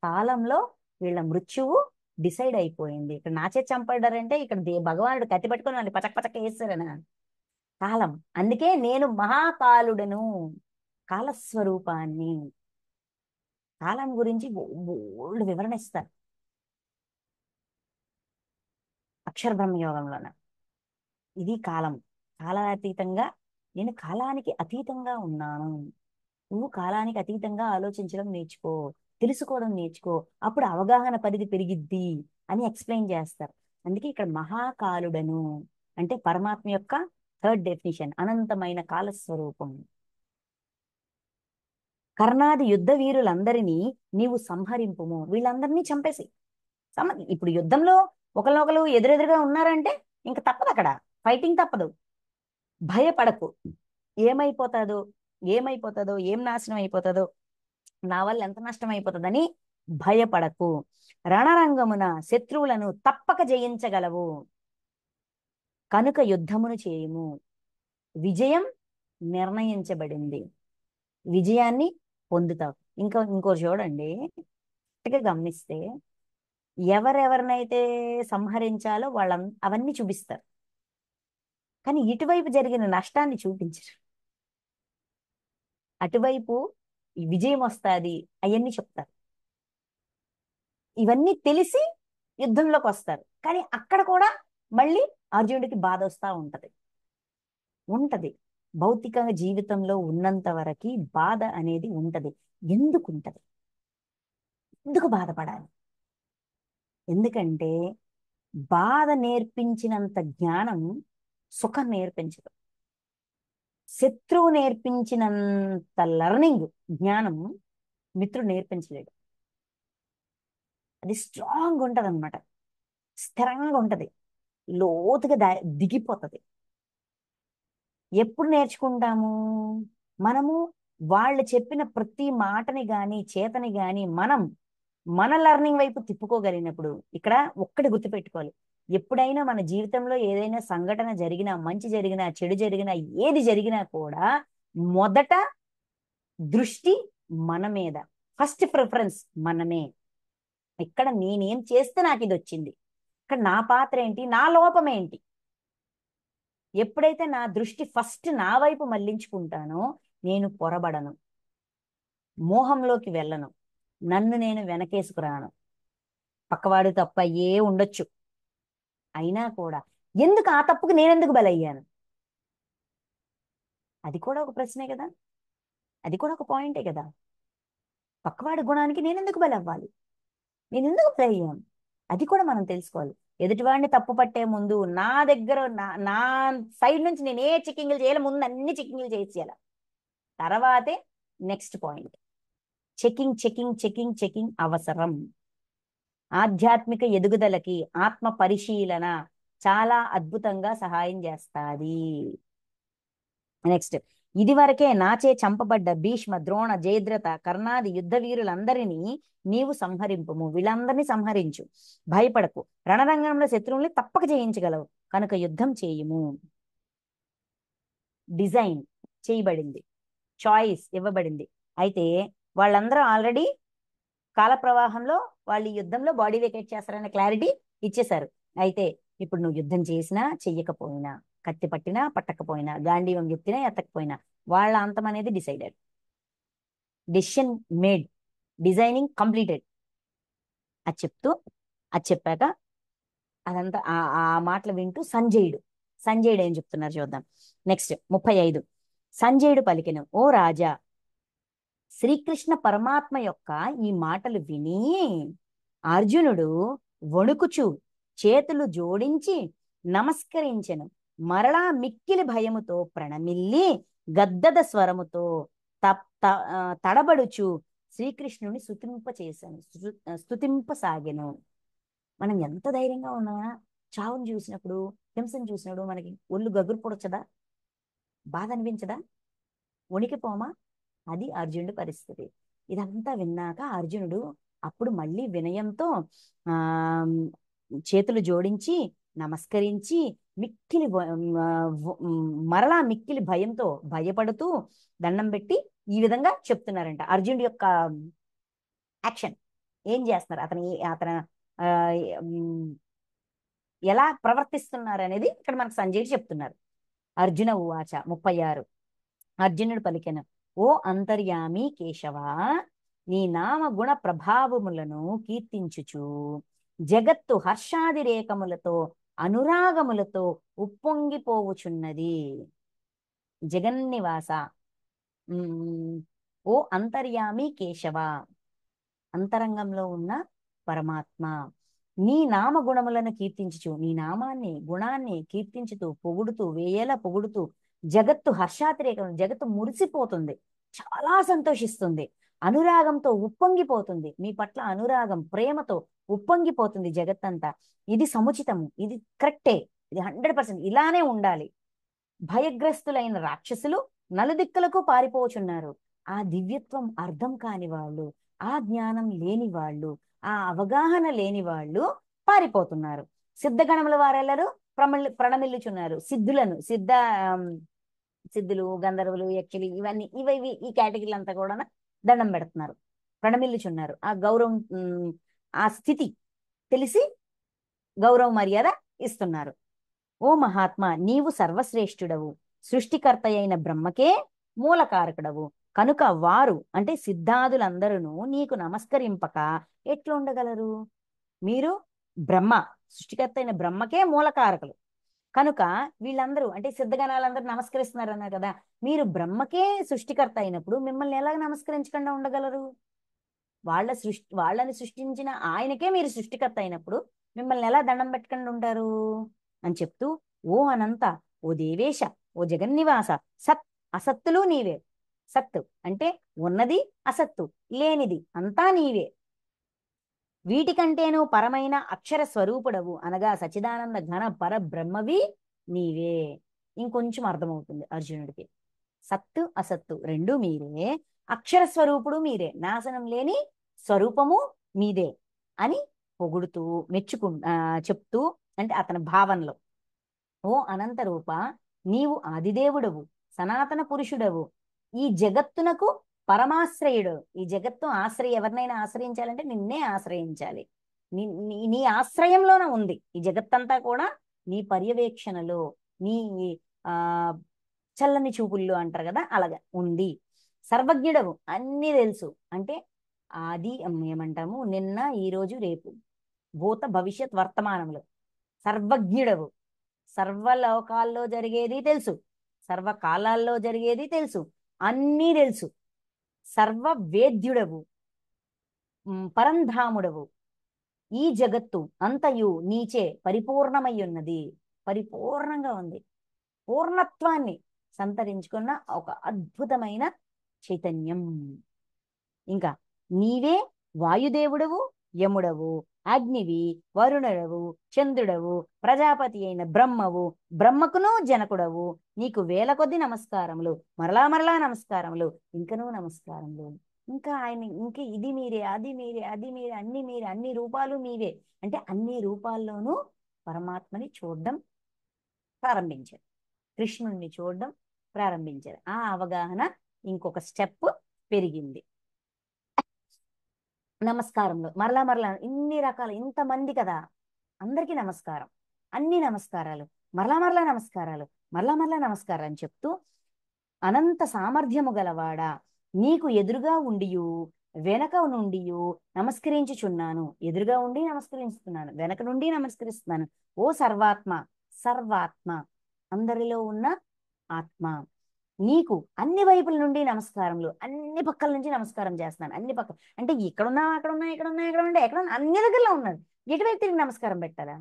కాలంలో వీళ్ళ మృత్యువు డిసైడ్ అయిపోయింది. ఇక్కడ నా చేత చంపబడ్డారంటే ఇక్కడ భగవానుడు కత్తి పట్టుకొని వాళ్ళు పచక్ పచక్ వేస్తారన కాలం. అందుకే నేను మహాకాలుడను, కాలస్వరూపాన్ని. కాలం గురించి బోల్డ్ వివరణ ఇస్తారు అక్షర బ్రహ్మయోగంలోన. ఇది కాలం, కాలాతీతంగా, నేను కాలానికి అతీతంగా ఉన్నాను. నువ్వు కాలానికి అతీతంగా ఆలోచించడం నేర్చుకో, తెలుసుకోవడం నేర్చుకో, అప్పుడు అవగాహన పరిధి పెరిగిద్ది అని ఎక్స్ప్లెయిన్ చేస్తారు. అందుకే ఇక్కడ మహాకాలుడను అంటే పరమాత్మ యొక్క థర్డ్ డెఫినిషన్, అనంతమైన కాలస్వరూపం. కర్ణాది యుద్ధ వీరులందరినీ నీవు సంహరింపుము, వీళ్ళందరినీ చంపేసి. ఇప్పుడు యుద్ధంలో ఒకరినొకరు ఎదురెదురుగా ఉన్నారంటే ఇంకా తప్పదు, అక్కడ ఫైటింగ్ తప్పదు. భయపడకు, ఏమైపోతుందో ఏమైపోతుందో, ఏం నాశనం అయిపోతుందో, నా వల్ల ఎంత నష్టం అయిపోతుందని భయపడకు. రణరంగమున శత్రువులను తప్పక జయించగలవు కనుక యుద్ధమును చేయుము. విజయం నిర్ణయించబడింది, విజయాన్ని పొందుతావు. ఇంకో చూడండి, గమనిస్తే ఎవరెవరినైతే సంహరించాలో అవన్నీ చూపిస్తారు, కానీ ఇటువైపు జరిగిన నష్టాన్ని చూపించరు. అటువైపు విజయం వస్తుంది అవన్నీ చెప్తారు. ఇవన్నీ తెలిసి యుద్ధంలోకి వస్తారు, కానీ అక్కడ కూడా మళ్ళీ అర్జునుడికి బాధ వస్తూ ఉంటది. భౌతికంగా జీవితంలో ఉన్నంత వరకు బాధ అనేది ఉంటది. ఎందుకు ఉంటది, ఎందుకు బాధపడాలి? ఎందుకంటే బాధ నేర్పించినంత జ్ఞానం సుఖం నేర్పించదు. శత్రువు నేర్పించినంత లర్నింగ్, జ్ఞానం మిత్రుడు నేర్పించలేడు. అది స్ట్రాంగ్ ఉంటది అనమాట, స్థిరంగా ఉంటది, లోతుగా దిగిపోతుంది. ఎప్పుడు నేర్చుకుంటాము మనము? వాళ్ళు చెప్పిన ప్రతి మాటని గాని చేతని గాని మనం మన లెర్నింగ్ వైపు తిప్పుకోగలిగినప్పుడు. ఇక్కడ ఒక్కటి గుర్తుపెట్టుకోవాలి, ఎప్పుడైనా మన జీవితంలో ఏదైనా సంఘటన జరిగినా, మంచి జరిగినా, చెడు జరిగినా, ఏది జరిగినా కూడా మొదట దృష్టి మన మీద, ఫస్ట్ ప్రిఫరెన్స్ మనమే. ఇక్కడ నేనేం చేస్తే నాకు ఇది వచ్చింది, ఇక్కడ నా పాత్ర ఏంటి, నా లోపం ఏంటి. ఎప్పుడైతే నా దృష్టి ఫస్ట్ నా వైపు మళ్లించుకుంటానో నేను పొరబడను, మోహంలోకి వెళ్ళను, నన్ను నేను వెనకేసుకురాను. పక్కవాడు తప్ప అయ్యే ఉండొచ్చు, అయినా కూడా ఎందుకు ఆ తప్పుకు నేనెందుకు బలయ్యాను? అది కూడా ఒక ప్రశ్నే కదా, అది కూడా ఒక పాయింటే కదా. పక్కవాడి గుణానికి నేనెందుకు బలవ్వాలి, నేనెందుకు బలయ్యాను? అది కూడా మనం తెలుసుకోవాలి. ఎదుటివాడిని తప్పు పట్టే ముందు నా దగ్గర నా సైడ్ నుంచి నేను ఏ చెక్కింగ్లు చేయాలి, ముందు అన్ని చెక్కింగ్లు చేసేయాలి, తర్వాతే next point. Checking checking checking checking అవసరం. ఆధ్యాత్మిక ఎదుగుదలకి ఆత్మ పరిశీలన చాలా అద్భుతంగా సహాయం చేస్తాది. నెక్స్ట్, ఇది వరకే నాచే చంపబడ్డ భీష్మ, ద్రోణ, జయద్రథ, కర్ణాది యుద్ధ వీరులందరినీ నీవు సంహరింపుము. వీళ్ళందరినీ సంహరించు, భయపడకు. రణరంగంలో శత్రువుల్ని తప్పక జయించగలవు కనుక యుద్ధం చేయుము. డిజైన్ చేయబడింది, చాయిస్ ఇవ్వబడింది. అయితే వాళ్ళందరూ ఆల్రెడీ కాల ప్రవాహంలో వాళ్ళు ఈ యుద్ధంలో బాడీ వెకేట్ చేస్తారనే క్లారిటీ ఇచ్చేశారు. అయితే ఇప్పుడు నువ్వు యుద్ధం చేసినా చెయ్యకపోయినా, కత్తి పట్టినా పట్టకపోయినా, గాంధీవం ఎత్తినా ఎత్తకపోయినా, వాళ్ళ అంతం అనేది decided, decision made, designing completed. అది చెప్తూ, అది చెప్పాక అదంతా ఆ మాటలు వింటూ సంజయుడు ఏం చెప్తున్నారు చూద్దాం. నెక్స్ట్ 35. సంజయుడు పలికెను, ఓ రాజా, శ్రీకృష్ణ పరమాత్మ యొక్క ఈ మాటలు విని అర్జునుడు వణుకుచు చేతులు జోడించి నమస్కరించెను. మరలా మిక్కిలి భయముతో ప్రణమిల్లి గద్దద స్వరముతో తడబడుచు శ్రీకృష్ణుని స్తుతింపసాగెను. మనం ఎంత ధైర్యంగా ఉన్నా చావుని చూసినప్పుడు, హింసను చూసినప్పుడు మనకి ఒళ్ళు గగురు పొడచదా, బాధ అనిపించదా, వణికిపోమా? అది అర్జునుడి పరిస్థితి. ఇదంతా విన్నాక అర్జునుడు అప్పుడు మళ్ళీ వినయంతో ఆ చేతులు జోడించి నమస్కరించి మిక్కిలి మరలా మిక్కిలి భయంతో భయపడుతూ దండం పెట్టి ఈ విధంగా చెప్తున్నారంట. అర్జునుడి యొక్క యాక్షన్ ఏం చేస్తున్నారు, అతను ఎలా ప్రవర్తిస్తున్నారు అనేది ఇక్కడ మనకు సంజయుడు చెప్తున్నారు. అర్జున ఉవాచ 36. అర్జునుడు పలికెను, ఓ అంతర్యామి కేశవ, నీ నామ గుణ ప్రభావములను కీర్తించుచు జగత్తు హర్షాదిరేకములతో అనురాగములతో ఉప్పొంగిపోవుచున్నది. జగన్నివాస, ఓ అంతర్యామి కేశవ, అంతరంగంలో ఉన్న పరమాత్మ, నీ నామ గుణములను కీర్తించుచు, నీ నామాన్ని గుణాన్ని కీర్తించుతూ పొగుడుతూ వేయేలా పొగుడుతూ జగత్తు హర్షాతిరేకం, జగత్తు మురిసిపోతుంది, చాలా సంతోషిస్తుంది, అనురాగంతో ఉప్పొంగిపోతుంది. మీ పట్ల అనురాగం ప్రేమతో ఉప్పొంగిపోతుంది జగత్తంతా. ఇది సముచితము, ఇది కరెక్టే, ఇది 100% ఇలానే ఉండాలి. భయగ్రస్తులైన రాక్షసులు నలుదిక్కులకు పారిపోచున్నారు. ఆ దివ్యత్వం అర్థం కాని వాళ్ళు, ఆ జ్ఞానం లేని వాళ్ళు, ఆ అవగాహన లేని వాళ్ళు పారిపోతున్నారు. సిద్ధగణముల వారెల్లరూ ప్రణమిల్లుచున్నారు. సిద్ధులు, గంధర్వులు, యక్షులు, ఇవన్నీ ఇవి ఈ కేటగిరీలు అంతా కూడా దండం పెడుతున్నారు, ప్రణమిల్లుచున్నారు. ఆ గౌరవం, ఆ స్థితి తెలిసి గౌరవ మర్యాద ఇస్తున్నారు. ఓ మహాత్మా, నీవు సర్వశ్రేష్ఠుడవు, సృష్టికర్త అయిన బ్రహ్మకే మూలకారకుడవు కనుక వారు అంటే సిద్ధాదులందరూ నీకు నమస్కరింపక ఎట్లుండగలరు? మీరు బ్రహ్మ, సృష్టికర్త అయిన బ్రహ్మకే మూలకారకులు కనుక వీళ్ళందరూ అంటే సిద్ధగణాలందరూ నమస్కరిస్తున్నారు అన్నారు కదా. మీరు బ్రహ్మకే సృష్టికర్త అయినప్పుడు మిమ్మల్ని ఎలా నమస్కరించకుండా ఉండగలరు? వాళ్ళని సృష్టించిన ఆయనకే మీరు సృష్టికర్త అయినప్పుడు మిమ్మల్ని ఎలా దండం పెట్టుకుని ఉంటారు అని చెప్తూ, ఓ అనంత, ఓ దేవేశ, ఓ జగన్నివాస, సత్ అసత్తులు నీవే. సత్తు అంటే ఉన్నది, అసత్తు లేనిది అంతా నీవే. వీటికంటేను పరమైన అక్షర స్వరూపుడవు అనగా సచిదానంద ఘన పరబ్రహ్మవి నీవే. ఇంకొంచెం అర్థమవుతుంది అర్జునుడికి. సత్తు అసత్తు రెండు మీరే, అక్షర స్వరూపుడు మీరే, నాశనం లేని స్వరూపము మీదే అని పొగుడుతూ చెప్తూ, అంటే అతని భావనలో, ఓ అనంత రూప, నీవు ఆదిదేవుడవు, సనాతన పురుషుడవు, ఈ జగత్తునకు పరమాశ్రయుడు. ఈ జగత్తు ఎవరినైనా ఆశ్రయించాలంటే నిన్నే ఆశ్రయించాలి. నీ ఆశ్రయంలోనే ఉంది ఈ జగత్తంతా కూడా, నీ పర్యవేక్షణలో, నీ ఆ చల్లని చూపుల్లో అంటారు కదా, అలాగా ఉంది. సర్వజ్ఞుడవు, అన్నీ తెలుసు. అంటే ఆది ఏమంటాము, నిన్న ఈరోజు రేపు, భూత భవిష్యత్ వర్తమానములు. సర్వజ్ఞుడవు, సర్వలోకాల్లో జరిగేది తెలుసు, సర్వకాలాల్లో జరిగేది తెలుసు, అన్నీ తెలుసు. సర్వ వేద్యుడవు, పరంధాముడవు. ఈ జగత్తు అంతయు నీచే పరిపూర్ణమై ఉన్నది, పరిపూర్ణంగా ఉంది. పూర్ణత్వాన్ని సంతరించుకున్న ఒక అద్భుతమైన చైతన్యం. ఇంకా నీవే వాయుదేవుడవు, యముడవు, అగ్నివి, వరుణుడవు, చంద్రుడవు, ప్రజాపతి అయిన బ్రహ్మవు, బ్రహ్మకును జనకుడవు. నీకు వేల కొద్ది నమస్కారములు, మరలా మరలా నమస్కారములు, ఇంకనూ నమస్కారములు. ఇంకా ఆయన ఇది మీరే, అది మీరే, అది మీరే, అన్ని మీరే, అన్ని రూపాలు మీవే. అంటే అన్ని రూపాల్లోనూ పరమాత్మని చూడడం ప్రారంభించారు, కృష్ణుణ్ణి చూడడం ప్రారంభించారు. ఆ అవగాహన ఇంకొక స్టెప్ పెరిగింది. నమస్కారంలో మరలా మరలా ఇన్ని రకాల, ఇంతమంది కదా, అందరికీ నమస్కారం, అన్ని నమస్కారాలు, మరలా మరలా నమస్కారాలు, మరలా మరలా నమస్కారం అని చెప్తూ, అనంత సామర్థ్యము గలవాడా, నీకు ఎదురుగా ఉండియు వెనక నుండియు నమస్కరించుచున్నాను. ఎదురుగా ఉండి నమస్కరిస్తున్నాను, వెనక నుండి నమస్కరిస్తున్నాను. ఓ సర్వాత్మ, సర్వాత్మ అందరిలో ఉన్న ఆత్మ, నీకు అన్ని వైపుల నుండి నమస్కారములు, అన్ని పక్కల నుంచి నమస్కారం చేస్తున్నాను. అన్ని పక్కల అంటే ఇక్కడున్నా, అక్కడున్నా, ఇక్కడున్నా, ఇక్కడ ఉంటే ఎక్కడ అన్ని దగ్గరలో ఉన్నది. ఎటువైపు తిరిగి నమస్కారం పెట్టాలా?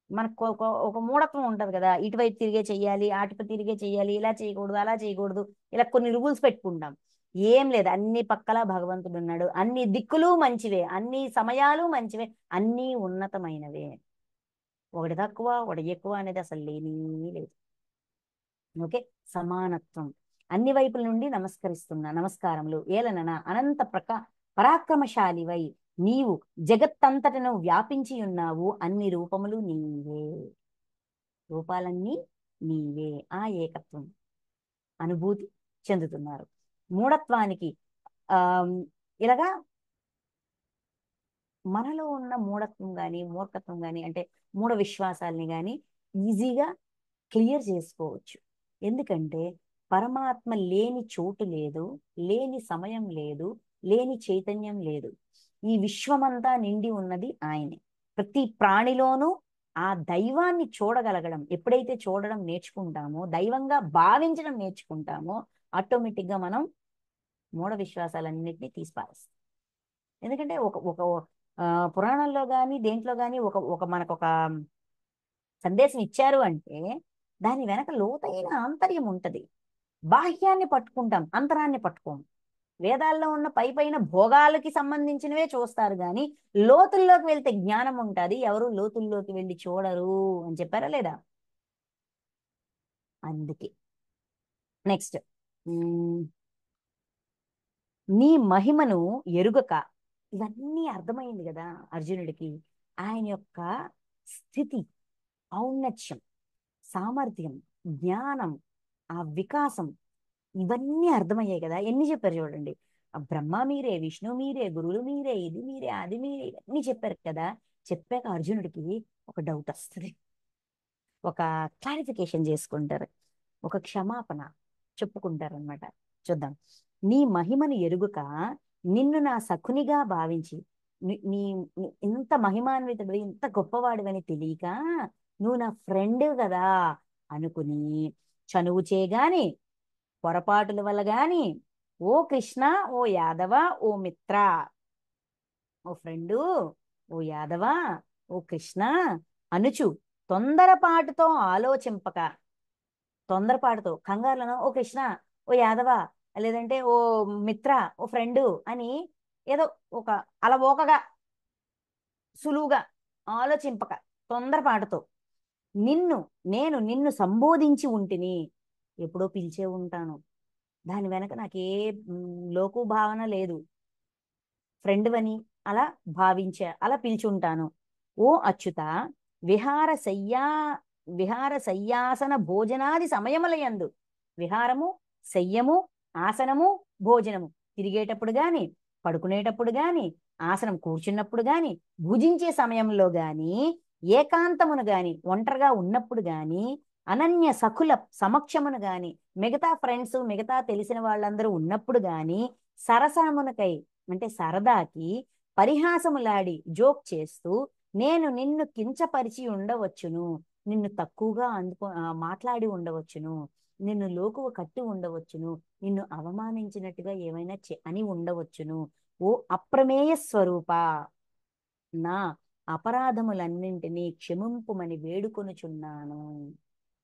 మనకు ఒక మూఢత్వం ఉంటది కదా, ఇటువైపు తిరిగే చెయ్యాలి, అటువైపు తిరిగే చెయ్యాలి, ఇలా చేయకూడదు, అలా చేయకూడదు, ఇలా కొన్ని రూల్స్ పెట్టుకుంటాం. ఏం లేదు, అన్ని పక్కల భగవంతుడు ఉన్నాడు, అన్ని దిక్కులు మంచివే, అన్ని సమయాలు మంచివే, అన్నీ ఉన్నతమైనవే. ఒకటి తక్కువ ఒకటి ఎక్కువ అనేది అసలు లేని లేదు. ఓకే, సమానత్వం. అన్ని వైపుల నుండి నమస్కారములు. ఏలనన అనంత పరాక్రమశాలివై నీవు జగత్తంతటను వ్యాపించి ఉన్నావు. అన్ని రూపములు నీవే, రూపాలన్నీ నీవే. ఆ ఏకత్వం అనుభూతి చెందుతున్నారు. మూఢత్వానికి ఆ ఇలాగా మనలో ఉన్న మూఢత్వం కానీ మూర్ఖత్వం కానీ, అంటే మూఢ విశ్వాసాలని కానీ ఈజీగా క్లియర్ చేసుకోవచ్చు. ఎందుకంటే పరమాత్మ లేని చోటు లేదు, లేని సమయం లేదు, లేని చైతన్యం లేదు. ఈ విశ్వమంతా నిండి ఉన్నది ఆయనే. ప్రతి ప్రాణిలోనూ ఆ దైవాన్ని చూడగలగడం, ఎప్పుడైతే చూడడం నేర్చుకుంటామో, దైవంగా భావించడం నేర్చుకుంటామో, ఆటోమేటిక్గా మనం మూఢ విశ్వాసాలన్నింటినీ తీసిపారేస్తాం. ఎందుకంటే ఒక ఒక పురాణంలో కానీ దేంట్లో కానీ ఒక ఒక మనకు ఒక సందేశం ఇచ్చారు అంటే దాని వెనక లోతైన ఆంతర్యం ఉంటది. బాహ్యాన్ని పట్టుకుంటాం, అంతరాన్ని పట్టుకోం. వేదాల్లో ఉన్న పైన భోగాలకి సంబంధించినవే చూస్తారు కానీ లోతుల్లోకి వెళ్తే జ్ఞానం ఉంటుంది, ఎవరు లోతుల్లోకి వెళ్ళి చూడరు అని చెప్పారా లేదా? అందుకే నెక్స్ట్, నీ మహిమను ఎరుగక, ఇవన్నీ అర్థమైంది కదా అర్జునుడికి. ఆయన యొక్క స్థితి, ఔన్నత్యం, సామర్థ్యం, జ్ఞానం, ఆ వికాసం, ఇవన్నీ అర్థమయ్యాయి కదా. ఎన్ని చెప్పారు చూడండి, ఆ బ్రహ్మ మీరే, విష్ణు మీరే, గురువులు మీరే, ఇది మీరే, అది మీరే, ఇవన్నీ చెప్పారు కదా. చెప్పాక అర్జునుడికి ఒక డౌట్ వస్తుంది, ఒక క్లారిఫికేషన్ చేసుకుంటారు, ఒక క్షమాపణ చెప్పుకుంటారు అనమాట. చూద్దాం. నీ మహిమను ఎరుగుక నిన్ను నా సఖునిగా భావించి, నీ ఇంత మహిమాన్వితుడు, ఇంత గొప్పవాడివని తెలియక నువ్వు నా ఫ్రెండ్ కదా అనుకుని చనువు చేయగాని, పొరపాటుల వల్ల గాని, ఓ కృష్ణ, ఓ యాదవ, ఓ మిత్ర, ఓ ఫ్రెండు, ఓ యాదవ, ఓ కృష్ణ అనుచు తొందరపాటుతో ఆలోచింపక, తొందరపాటుతో కంగారులను ఓ కృష్ణ, ఓ యాదవ, లేదంటే ఓ మిత్ర, ఓ ఫ్రెండు అని ఏదో ఒక అలవోకగా సులువుగా ఆలోచింపక తొందరపాటుతో నిన్ను నేను సంబోధించి ఉంటిని. ఎప్పుడో పిలిచే ఉంటాను, దాని వెనక నాకే లోకు భావన లేదు, ఫ్రెండ్ అని అలా అలా పిలిచుంటాను. ఓ అచ్యుత, విహార శయ్యా విహార శయ్యాసన భోజనాది సమయములయందు, విహారము, శయ్యము, ఆసనము, భోజనము, తిరిగేటప్పుడు గాని, పడుకునేటప్పుడు గాని, ఆసనం కూర్చున్నప్పుడు గాని, భుజించే సమయంలో గాని, ఏకాంతమును గాని, ఒంటరిగా ఉన్నప్పుడు గాని, అనన్య సఖుల సమక్షమును గాని, మిగతా ఫ్రెండ్స్, మిగతా తెలిసిన వాళ్ళందరూ ఉన్నప్పుడు గాని, సరసమునకై అంటే సరదాకి పరిహాసములాడి జోక్ చేస్తూ నేను నిన్ను కించపరిచి ఉండవచ్చును, నిన్ను తక్కువగా మాట్లాడి ఉండవచ్చును, నిన్ను లోకువ కట్టి ఉండవచ్చును, నిన్ను అవమానించినట్టుగా ఏమైనా అని ఉండవచ్చును. ఓ అప్రమేయ స్వరూప, నా అపరాధములన్నింటినీ క్షమింపుమని వేడుకొనుచున్నాను.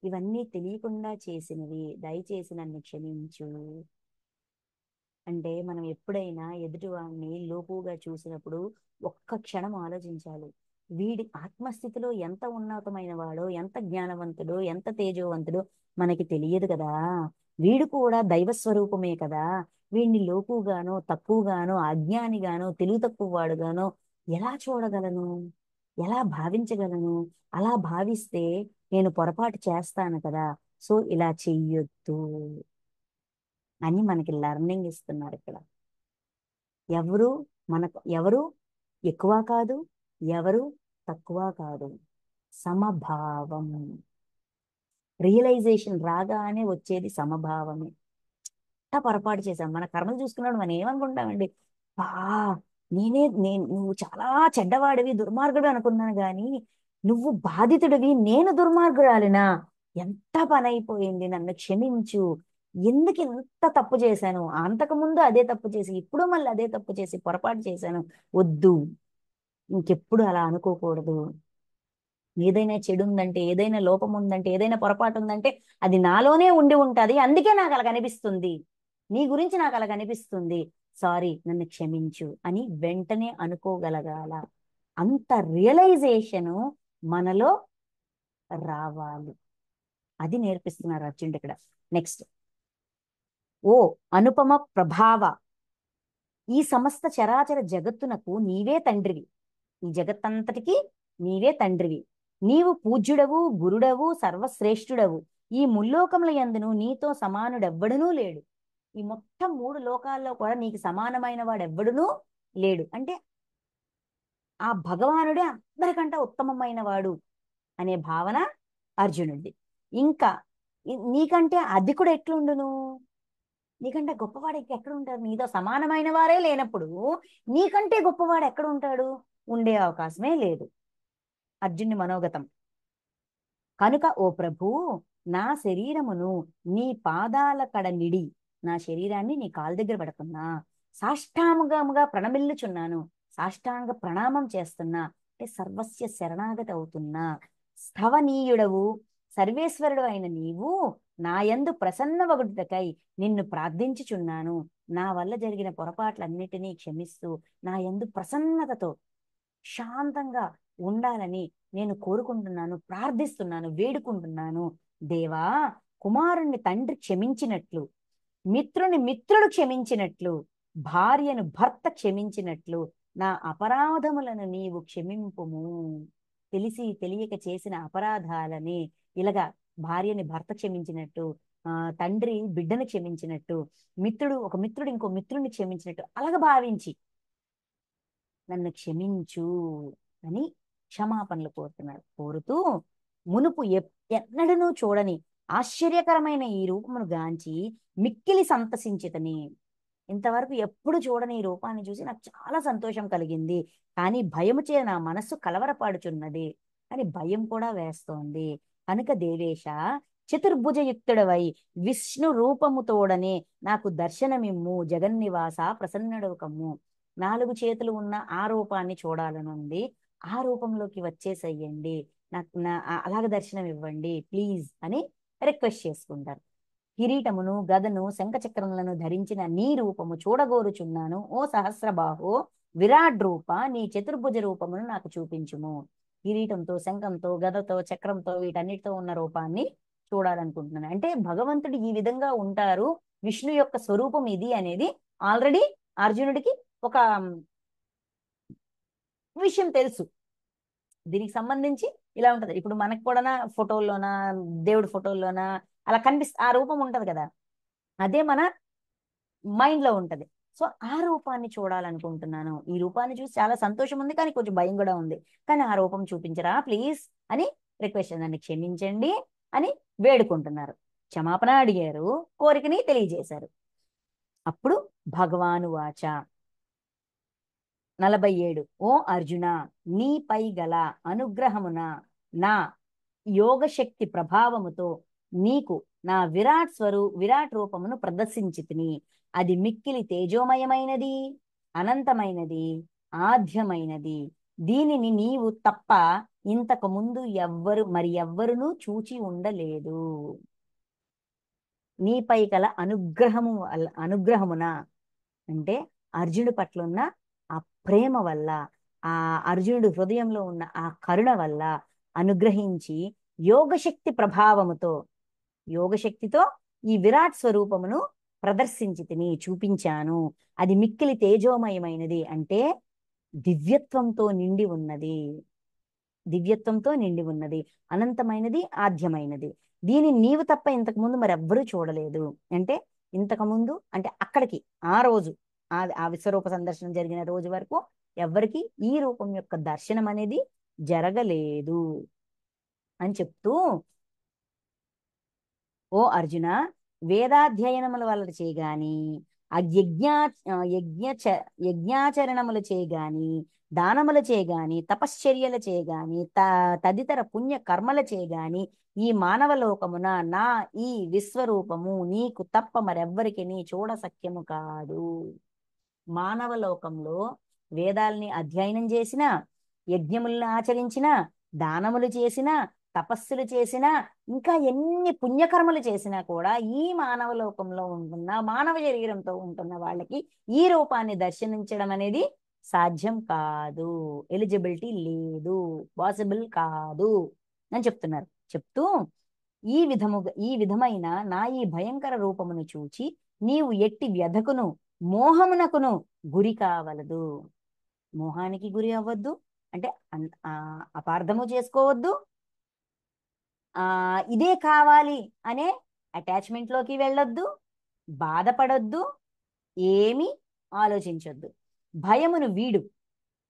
ఇవన్నీ తెలియకుండా చేసినవి, దయచేసి నన్ను క్షమించు. అంటే మనం ఎప్పుడైనా ఎదుటివాడిని లోపుగా చూసినప్పుడు ఒక్క క్షణం ఆలోచించాలి, వీడి ఆత్మస్థితిలో ఎంత ఉన్నతమైన వాడో, ఎంత జ్ఞానవంతుడో, ఎంత తేజోవంతుడో మనకి తెలియదు కదా. వీడు కూడా దైవ స్వరూపమే కదా. వీడిని లోపుగానో, తక్కువగానో, అజ్ఞానిగానో, తెలివి తక్కువ వాడుగానో ఎలా చూడగలను, ఎలా భావించగలను? అలా భావిస్తే నేను పొరపాటు చేస్తాను కదా. సో ఇలా చెయ్యొద్దు అని మనకి లర్నింగ్ ఇస్తున్నారు ఇక్కడ. ఎవరు ఎవరు ఎక్కువ కాదు, ఎవరు తక్కువ కాదు, సమభావం. రియలైజేషన్ రాగానే వచ్చేది సమభావమే. పొరపాటు చేశాం, మన కర్మలు చూసుకున్నాడు మనం ఏమనుకుంటామండి, బా నువ్వు చాలా చెడ్డవాడివి, దుర్మార్గుడు అనుకున్నాను గాని నువ్వు బాధితుడివి, నేను దుర్మార్గురాలినా, ఎంత పని అయిపోయింది, నన్ను క్షమించు. ఎందుకు ఇంత తప్పు చేశాను, అంతకుముందు అదే తప్పు చేసి ఇప్పుడు మళ్ళీ అదే తప్పు చేసి పొరపాటు చేశాను, వద్దు, ఇంకెప్పుడు అలా అనుకోకూడదు. ఏదైనా చెడు ఉందంటే, ఏదైనా లోపం ఉందంటే, ఏదైనా పొరపాటు ఉందంటే అది నాలోనే ఉండి ఉంటది, అందుకే నాకు అలా కనిపిస్తుంది, నీ గురించి నాకు అలా కనిపిస్తుంది, సారీ నన్ను క్షమించు అని వెంటనే అనుకోగలగాల. అంత రియలైజేషను మనలో రావాలి. అది నేర్పిస్తున్నారు అర్జునుడు ఇక్కడ. నెక్స్ట్, ఓ అనుపమ ప్రభావ, ఈ సమస్త చరాచర జగత్తునకు నీవే తండ్రివి, ఈ జగత్తంతటికి నీవే తండ్రివి, నీవు పూజ్యుడవు, గురుడవు, సర్వశ్రేష్ఠుడవు, ఈ ముల్లోకముల యందును నీతో సమానుడెవ్వడునూ లేడు. ఈ మొత్తం 3 లోకాల్లో కూడా నీకు సమానమైన వాడు ఎవ్వడునూ లేడు. అంటే ఆ భగవానుడే అందరికంటే ఉత్తమమైన వాడు అనే భావన అర్జునుడిది. ఇంకా నీకంటే అధికుడు ఎట్లుండును, నీకంటే గొప్పవాడు ఎక్కడ ఉంటాడు, నీతో సమానమైన వారే లేనప్పుడు నీకంటే గొప్పవాడు ఎక్కడ ఉంటాడు, ఉండే అవకాశమే లేదు. అర్జునుడి మనోగతం. కనుక ఓ ప్రభు, నా శరీరమును నీ పాదాల కడ నిడి, నా శరీరాన్ని నీ కాలు దగ్గర పెడుతున్నా, సాష్టాంగముగా ప్రణమిల్లుచున్నాను, సాష్టాంగ ప్రణామం చేస్తున్నా, అంటే సర్వస్య శరణాగతి అవుతున్నా. స్థవనీయుడవు, సర్వేశ్వరుడు అయిన నీవు నాయందు ప్రసన్నవగుటకై నిన్ను ప్రార్థించుచున్నాను. నా వల్ల జరిగిన పొరపాట్లన్నిటినీ క్షమిస్తూ నా యందు ప్రసన్నతతో శాంతంగా ఉండాలని నేను కోరుకుంటున్నాను, ప్రార్థిస్తున్నాను, వేడుకుంటున్నాను. దేవా, కుమారుణ్ణి తండ్రి క్షమించినట్లు, మిత్రుడు క్షమించినట్లు, భార్యను భర్త క్షమించినట్లు నా అపరాధములను నీవు క్షమింపుము. తెలిసి తెలియక చేసిన అపరాధాలని ఇలాగా భార్యని భర్త క్షమించినట్టు, తండ్రి బిడ్డను క్షమించినట్టు, ఒక మిత్రుడు ఇంకో మిత్రుడిని క్షమించినట్టు అలాగ భావించి నన్ను క్షమించు అని క్షమాపణలు కోరుతున్నాడు. కోరుతూ మునుపు ఎన్నడనూ చూడని ఆశ్చర్యకరమైన ఈ రూపమును గాంచి మిక్కిలి సంతసించితని. ఇంతవరకు ఎప్పుడు చూడని ఈ రూపాన్ని చూసి నాకు చాలా సంతోషం కలిగింది, కానీ భయము చే నా మనస్సు కలవరపాడుచున్నది అని భయం కూడా వేస్తోంది. కనుక దేవేశ, చతుర్భుజయుక్తుడవై విష్ణు రూపముతోడనే నాకు దర్శనమిమ్ము, జగన్నివాస ప్రసన్నుడవు కమ్ము. 4 చేతులు ఉన్న ఆ రూపాన్ని చూడాలనుంది, ఆ రూపంలోకి వచ్చేసేయండి, నాకు అలాగ దర్శనం ఇవ్వండి ప్లీజ్ అని రిక్వెస్ట్ చేసుకుంటారు. కిరీటమును గదను శంఖచక్రములను ధరించిన నీ రూపము చూడగోరుచున్నాను ఓ సహస్రబాహో, విరాట్ రూప నీ చతుర్భుజ రూపమును నాకు చూపించుము. కిరీటంతో శంఖంతో గదతో చక్రంతో వీటన్నిటితో ఉన్న రూపాన్ని చూడాలనుకుంటున్నాను. అంటే భగవంతుడు ఈ విధంగా ఉంటారు, విష్ణు యొక్క స్వరూపం ఇది అనేది ఆల్రెడీ అర్జునుడికి ఒక విషయం తెలుసు. దీనికి సంబంధించి ఇలా ఉంటది. ఇప్పుడు మనకు కూడా ఫోటోల్లోనా, దేవుడి ఫోటోల్లోనా అలా ఆ రూపం ఉంటది కదా, అదే మన మైండ్ లో ఉంటది. సో ఆ రూపాన్ని చూడాలనుకుంటున్నాను. ఈ రూపాన్ని చూసి చాలా సంతోషం ఉంది, కానీ కొంచెం భయం కూడా ఉంది. కానీ ఆ రూపం చూపించరా ప్లీజ్ అని రిక్వెస్ట్, నన్ను క్షమించండి అని వేడుకుంటున్నారు. క్షమాపణ అడిగారు, కోరికని తెలియజేశారు. అప్పుడు భగవాను వాచ 47. ఓ అర్జున, నీపై గల అనుగ్రహమున నా యోగశక్తి ప్రభావముతో నీకు నా విరాట్ రూపమును ప్రదర్శించితిని. అది మిక్కిలి తేజోమయమైనది, అనంతమైనది, ఆద్యమైనది. దీనిని నీవు తప్ప ఇంతకు ముందు ఎవ్వరునూ చూచి ఉండలేదు. నీపై గల అనుగ్రహమున అంటే అర్జునుడి పట్ల ఉన్న ఆ ప్రేమ వల్ల, ఆ అర్జునుడి హృదయంలో ఉన్న ఆ కరుణ వల్ల అనుగ్రహించి యోగశక్తి ప్రభావముతో, యోగశక్తితో ఈ విరాట్ స్వరూపమును ప్రదర్శించితిని, చూపించాను. అది మిక్కిలి తేజోమయమైనది అంటే దివ్యత్వంతో నిండి ఉన్నది, దివ్యత్వంతో నిండి ఉన్నది, అనంతమైనది, ఆద్యమైనది. దీని నీవు తప్ప ఇంతకు ముందు మరెవ్వరూ చూడలేదు. అంటే ఇంతకు ముందు అంటే అక్కడికి ఆ రోజు ఆ విశ్వరూప సందర్శనం జరిగిన రోజు వరకు ఎవ్వరికి ఈ రూపం యొక్క దర్శనం అనేది జరగలేదు అని చెప్తూ, ఓ అర్జున, వేదాధ్యయనముల వల్ల చేయగాని, ఆ యజ్ఞాచరణములు చేయగాని, దానములు చేయగాని, తపశ్చర్యలు చేయగాని, తదితర పుణ్య కర్మలు చేయగాని ఈ మానవ లోకమున నా ఈ విశ్వరూపము నీకు తప్ప మరెవ్వరికి నీ చూడ సఖ్యము కాదు. మానవ లోకంలో వేదాల్ని అధ్యయనం చేసిన, యజ్ఞములను ఆచరించిన, దానములు చేసిన, తపస్సులు చేసినా, ఇంకా ఎన్ని పుణ్యకర్మలు చేసినా కూడా ఈ మానవ లోకంలో ఉంటున్న మానవ శరీరంతో ఉంటున్న వాళ్ళకి ఈ రూపాన్ని దర్శించడం అనేది సాధ్యం కాదు, ఎలిజిబిలిటీ లేదు, పాసిబుల్ కాదు అని చెప్తున్నారు. చెప్తూ ఈ విధమైన నా ఈ భయంకర రూపమును చూచి నీవు ఎట్టి వ్యధకును మోహమునకును గురి కావలదు. మోహానికి గురి అవ్వద్దు అంటే అపార్థము చేసుకోవద్దు, ఇదే కావాలి అనే అటాచ్మెంట్ లోకి వెళ్ళొద్దు, బాధపడొద్దు, ఏమీ ఆలోచించొద్దు. భయమును వీడు,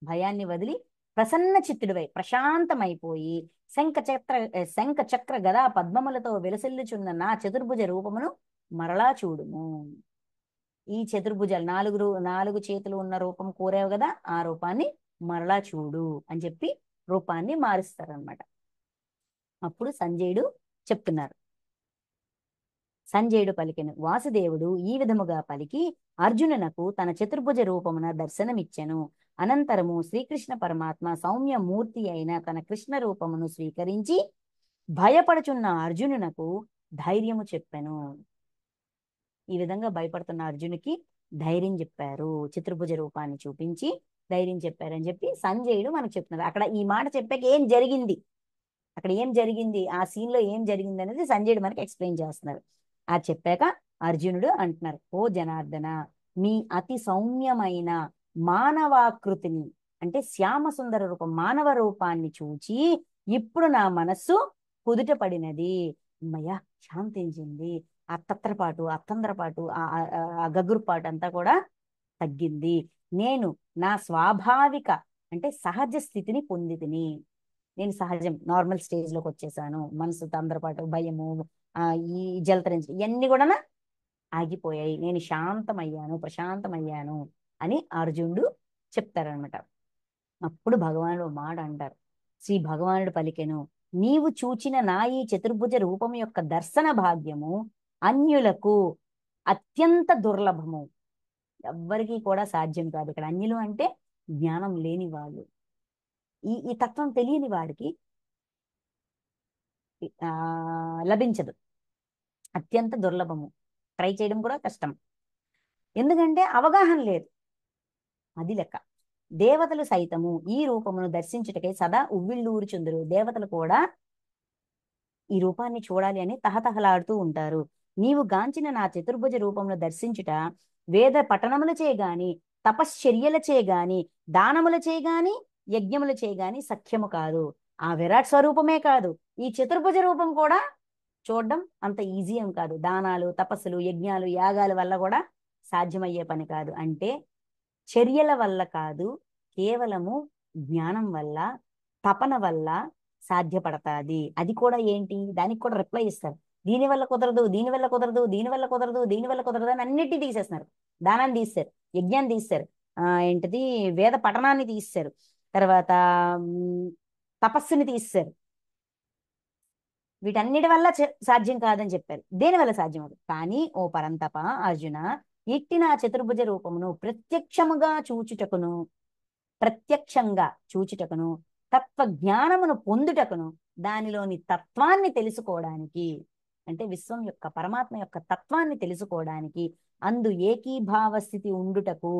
భయాన్ని వదిలి ప్రసన్న చిత్తుడివై ప్రశాంతమైపోయి శంఖ చక్ర గదా పద్మములతో విలసిల్లుచున్న నా చతుర్భుజ రూపమును మరలా చూడుము. ఈ చతుర్భుజాలు నాలుగు చేతులు ఉన్న రూపం కోరావు కదా, ఆ రూపాన్ని మరలా చూడు అని చెప్పి రూపాన్ని మారుస్తారనమాట. అప్పుడు సంజయుడు చెప్తున్నారు. సంజయుడు పలికెను, వాసుదేవుడు ఈ విధముగా పలికి అర్జునునకు తన చతుర్భుజ రూపమున దర్శనమిచ్చెను. అనంతరము శ్రీకృష్ణ పరమాత్మ సౌమ్య మూర్తి అయిన తన కృష్ణ రూపమును స్వీకరించి భయపడుచున్న అర్జునునకు ధైర్యము చెప్పెను. ఈ విధంగా భయపడుతున్న అర్జునికి ధైర్యం చెప్పారు, చతుర్భుజ రూపాన్ని చూపించి ధైర్యం చెప్పారని చెప్పి సంజయుడు మనకు చెప్తున్నారు. అక్కడ ఈ మాట చెప్పాక ఏం జరిగింది, అక్కడ ఏం జరిగింది, ఆ సీన్ లో ఏం జరిగింది అనేది సంజయుడు మనకి ఎక్స్ప్లెయిన్ చేస్తున్నారు. అది చెప్పాక అర్జునుడు అంటున్నారు, ఓ జనార్దన, మీ అతి సౌమ్యమైన మానవాకృతిని అంటే శ్యామ సుందర రూపం మానవ రూపాన్ని చూచి ఇప్పుడు నా మనస్సు కుదుట పడినది, అమ్మయ్య శాంతించింది, ఆ తత్రపాటు ఆ తొందరపాటు ఆ గగురుపాటు అంతా కూడా తగ్గింది. నేను నా స్వాభావిక అంటే సహజ స్థితిని పొంది తిని, నేను సహజం నార్మల్ స్టేజ్ లోకి వచ్చేసాను. మనసు తొందరపాటు భయము ఈ జలతరించి ఇవన్నీ కూడా ఆగిపోయాయి, నేను శాంతమయ్యాను, ప్రశాంతమయ్యాను అని అర్జునుడు చెప్తారనమాట. అప్పుడు భగవానుడు మాట అంటారు, శ్రీ భగవానుడు పలికెను, నీవు చూచిన నా ఈ చతుర్భుజ రూపం యొక్క దర్శన భాగ్యము అన్యులకు అత్యంత దుర్లభము, ఎవ్వరికీ కూడా సాధ్యం కాదు. ఇక్కడ అన్యులు అంటే జ్ఞానం లేని వాళ్ళు. ఈ తత్వం తెలియని వాడికి లభించదు, అత్యంత దుర్లభము, ట్రై చేయడం కూడా కష్టం, ఎందుకంటే అవగాహన లేదు. అది లెక్క. దేవతలు సైతము ఈ రూపమును దర్శించుటకై సదా ఉవ్విళ్ళూరుచుందురు. దేవతలు కూడా ఈ రూపాన్ని చూడాలి అని తహతహలాడుతూ ఉంటారు. నీవు గాంచిన నా చతుర్భుజ రూపమును దర్శించుట వేద పఠనముల చేయగాని, తపశ్చర్యల చేయగాని, దానముల చేయగాని, యజ్ఞముల చేయగాని సఖ్యము కాదు. ఆ విరాట్ స్వరూపమే కాదు, ఈ చతుర్భుజ రూపం కూడా చూడడం అంత ఈజీ ఏం కాదు. దానాలు, తపస్సులు, యజ్ఞాలు, యాగాల వల్ల కూడా సాధ్యమయ్యే పని కాదు. అంటే చర్యల వల్ల కాదు, కేవలము జ్ఞానం వల్ల, తపన వల్ల సాధ్యపడతాది. అది కూడా ఏంటి, దానికి కూడా రిప్లై ఇస్తారు. దీనివల్ల కుదరదు, దీనివల్ల కుదరదు, దీనివల్ల కుదరదు, దీనివల్ల కుదరదు అని అన్నిటినీ తీసేస్తున్నారు. దానాన్ని తీస్తారు, యజ్ఞాన్ని తీస్తారు, ఏంటిది వేద పఠనాన్ని తీస్తారు, తర్వాత తపస్సుని తీస్తారు. వీటన్నిటి వల్ల సాధ్యం కాదని చెప్పారు. దేనివల్ల సాధ్యం అవుతుంది? కానీ ఓ పరంతప అర్జున, ఇట్టి నా చతుర్భుజ రూపమును ప్రత్యక్షంగా చూచుటకును, తత్వ జ్ఞానమును పొందుటకును, దానిలోని తత్వాన్ని తెలుసుకోవడానికి, అంటే విశ్వం యొక్క పరమాత్మ యొక్క తత్వాన్ని తెలుసుకోవడానికి, అందు ఏకీభావ స్థితి ఉండుటకు,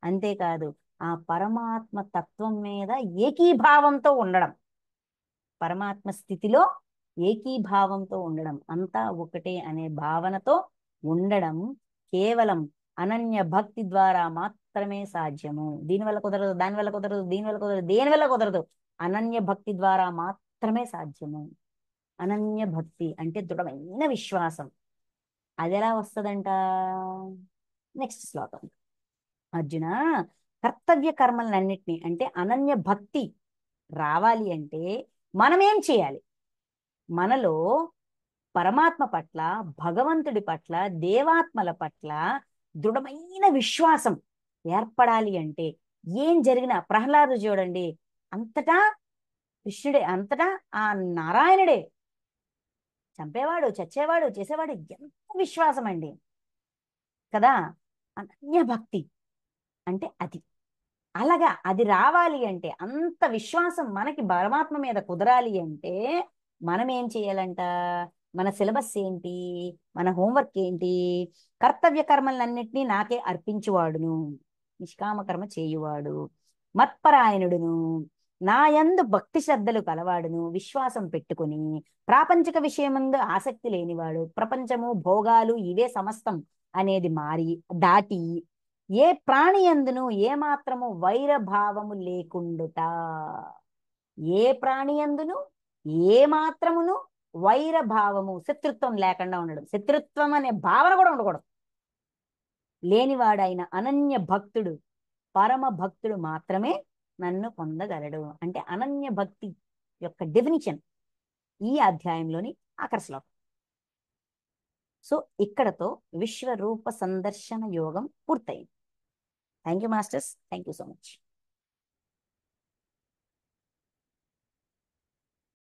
అంతేకాదు ఆ పరమాత్మ తత్వం మీద ఏకీభావంతో ఉండడం, పరమాత్మ స్థితిలో ఏకీభావంతో ఉండడం, అంతా ఒకటే అనే భావనతో ఉండడం కేవలం అనన్య భక్తి ద్వారా మాత్రమే సాధ్యము. దీనివల్ల కుదరదు, దానివల్ల కుదరదు, దీనివల్ల కుదరదు, దేనివల్ల కుదరదు, అనన్య భక్తి ద్వారా మాత్రమే సాధ్యము. అనన్య భక్తి అంటే దృఢమైన విశ్వాసం. అది ఎలా వస్తుందంట? నెక్స్ట్ శ్లోకం. అర్జున, కర్తవ్య కర్మలన్నిటినీ, అంటే అనన్య భక్తి రావాలి అంటే మనం ఏం చేయాలి? మనలో పరమాత్మ పట్ల, భగవంతుడి పట్ల, దేవాత్మల పట్ల దృఢమైన విశ్వాసం ఏర్పడాలి అంటే ఏం జరిగినా, ప్రహ్లాదు చూడండి, అంతటా కృష్ణుడే, అంతటా ఆ నారాయణుడే, చంపేవాడు, చచ్చేవాడు, చేసేవాడు. ఎంత విశ్వాసం అండి కదా! అనన్య భక్తి అంటే అది. అలాగా అది రావాలి అంటే, అంత విశ్వాసం మనకి పరమాత్మ మీద కుదరాలి అంటే మనం ఏం చేయాలంట? మన సిలబస్ ఏంటి, మన హోంవర్క్ ఏంటి? కర్తవ్య కర్మలన్నింటినీ నాకే అర్పించువాడును, నిష్కామ కర్మ చేయువాడు, మత్పరాయణుడును, నాయందు భక్తి శ్రద్ధలు కలవాడును, విశ్వాసం పెట్టుకుని ప్రాపంచిక విషయమందు ఆసక్తి లేనివాడు, ప్రపంచము భోగాలు ఇవే సమస్తం అనేది దాటి ఏ ప్రాణి యందును ఏ మాత్రము వైరభావము లేకుండుట, ఏ ప్రాణి యందును ఏ మాత్రమును వైరభావము, శత్రుత్వం లేకుండా ఉండడం, శత్రుత్వం అనే భావన కూడా ఉండకూడదు. లేనివాడైన అనన్య భక్తుడు, పరమ భక్తుడు మాత్రమే నన్ను పొందగలడు. అంటే అనన్య భక్తి యొక్క డెఫినిషన్ ఈ అధ్యాయంలోని ఆఖరి శ్లోకం. సో ఇక్కడతో విశ్వరూప సందర్శన యోగం పూర్తయింది. Thank you masters, thank you so much.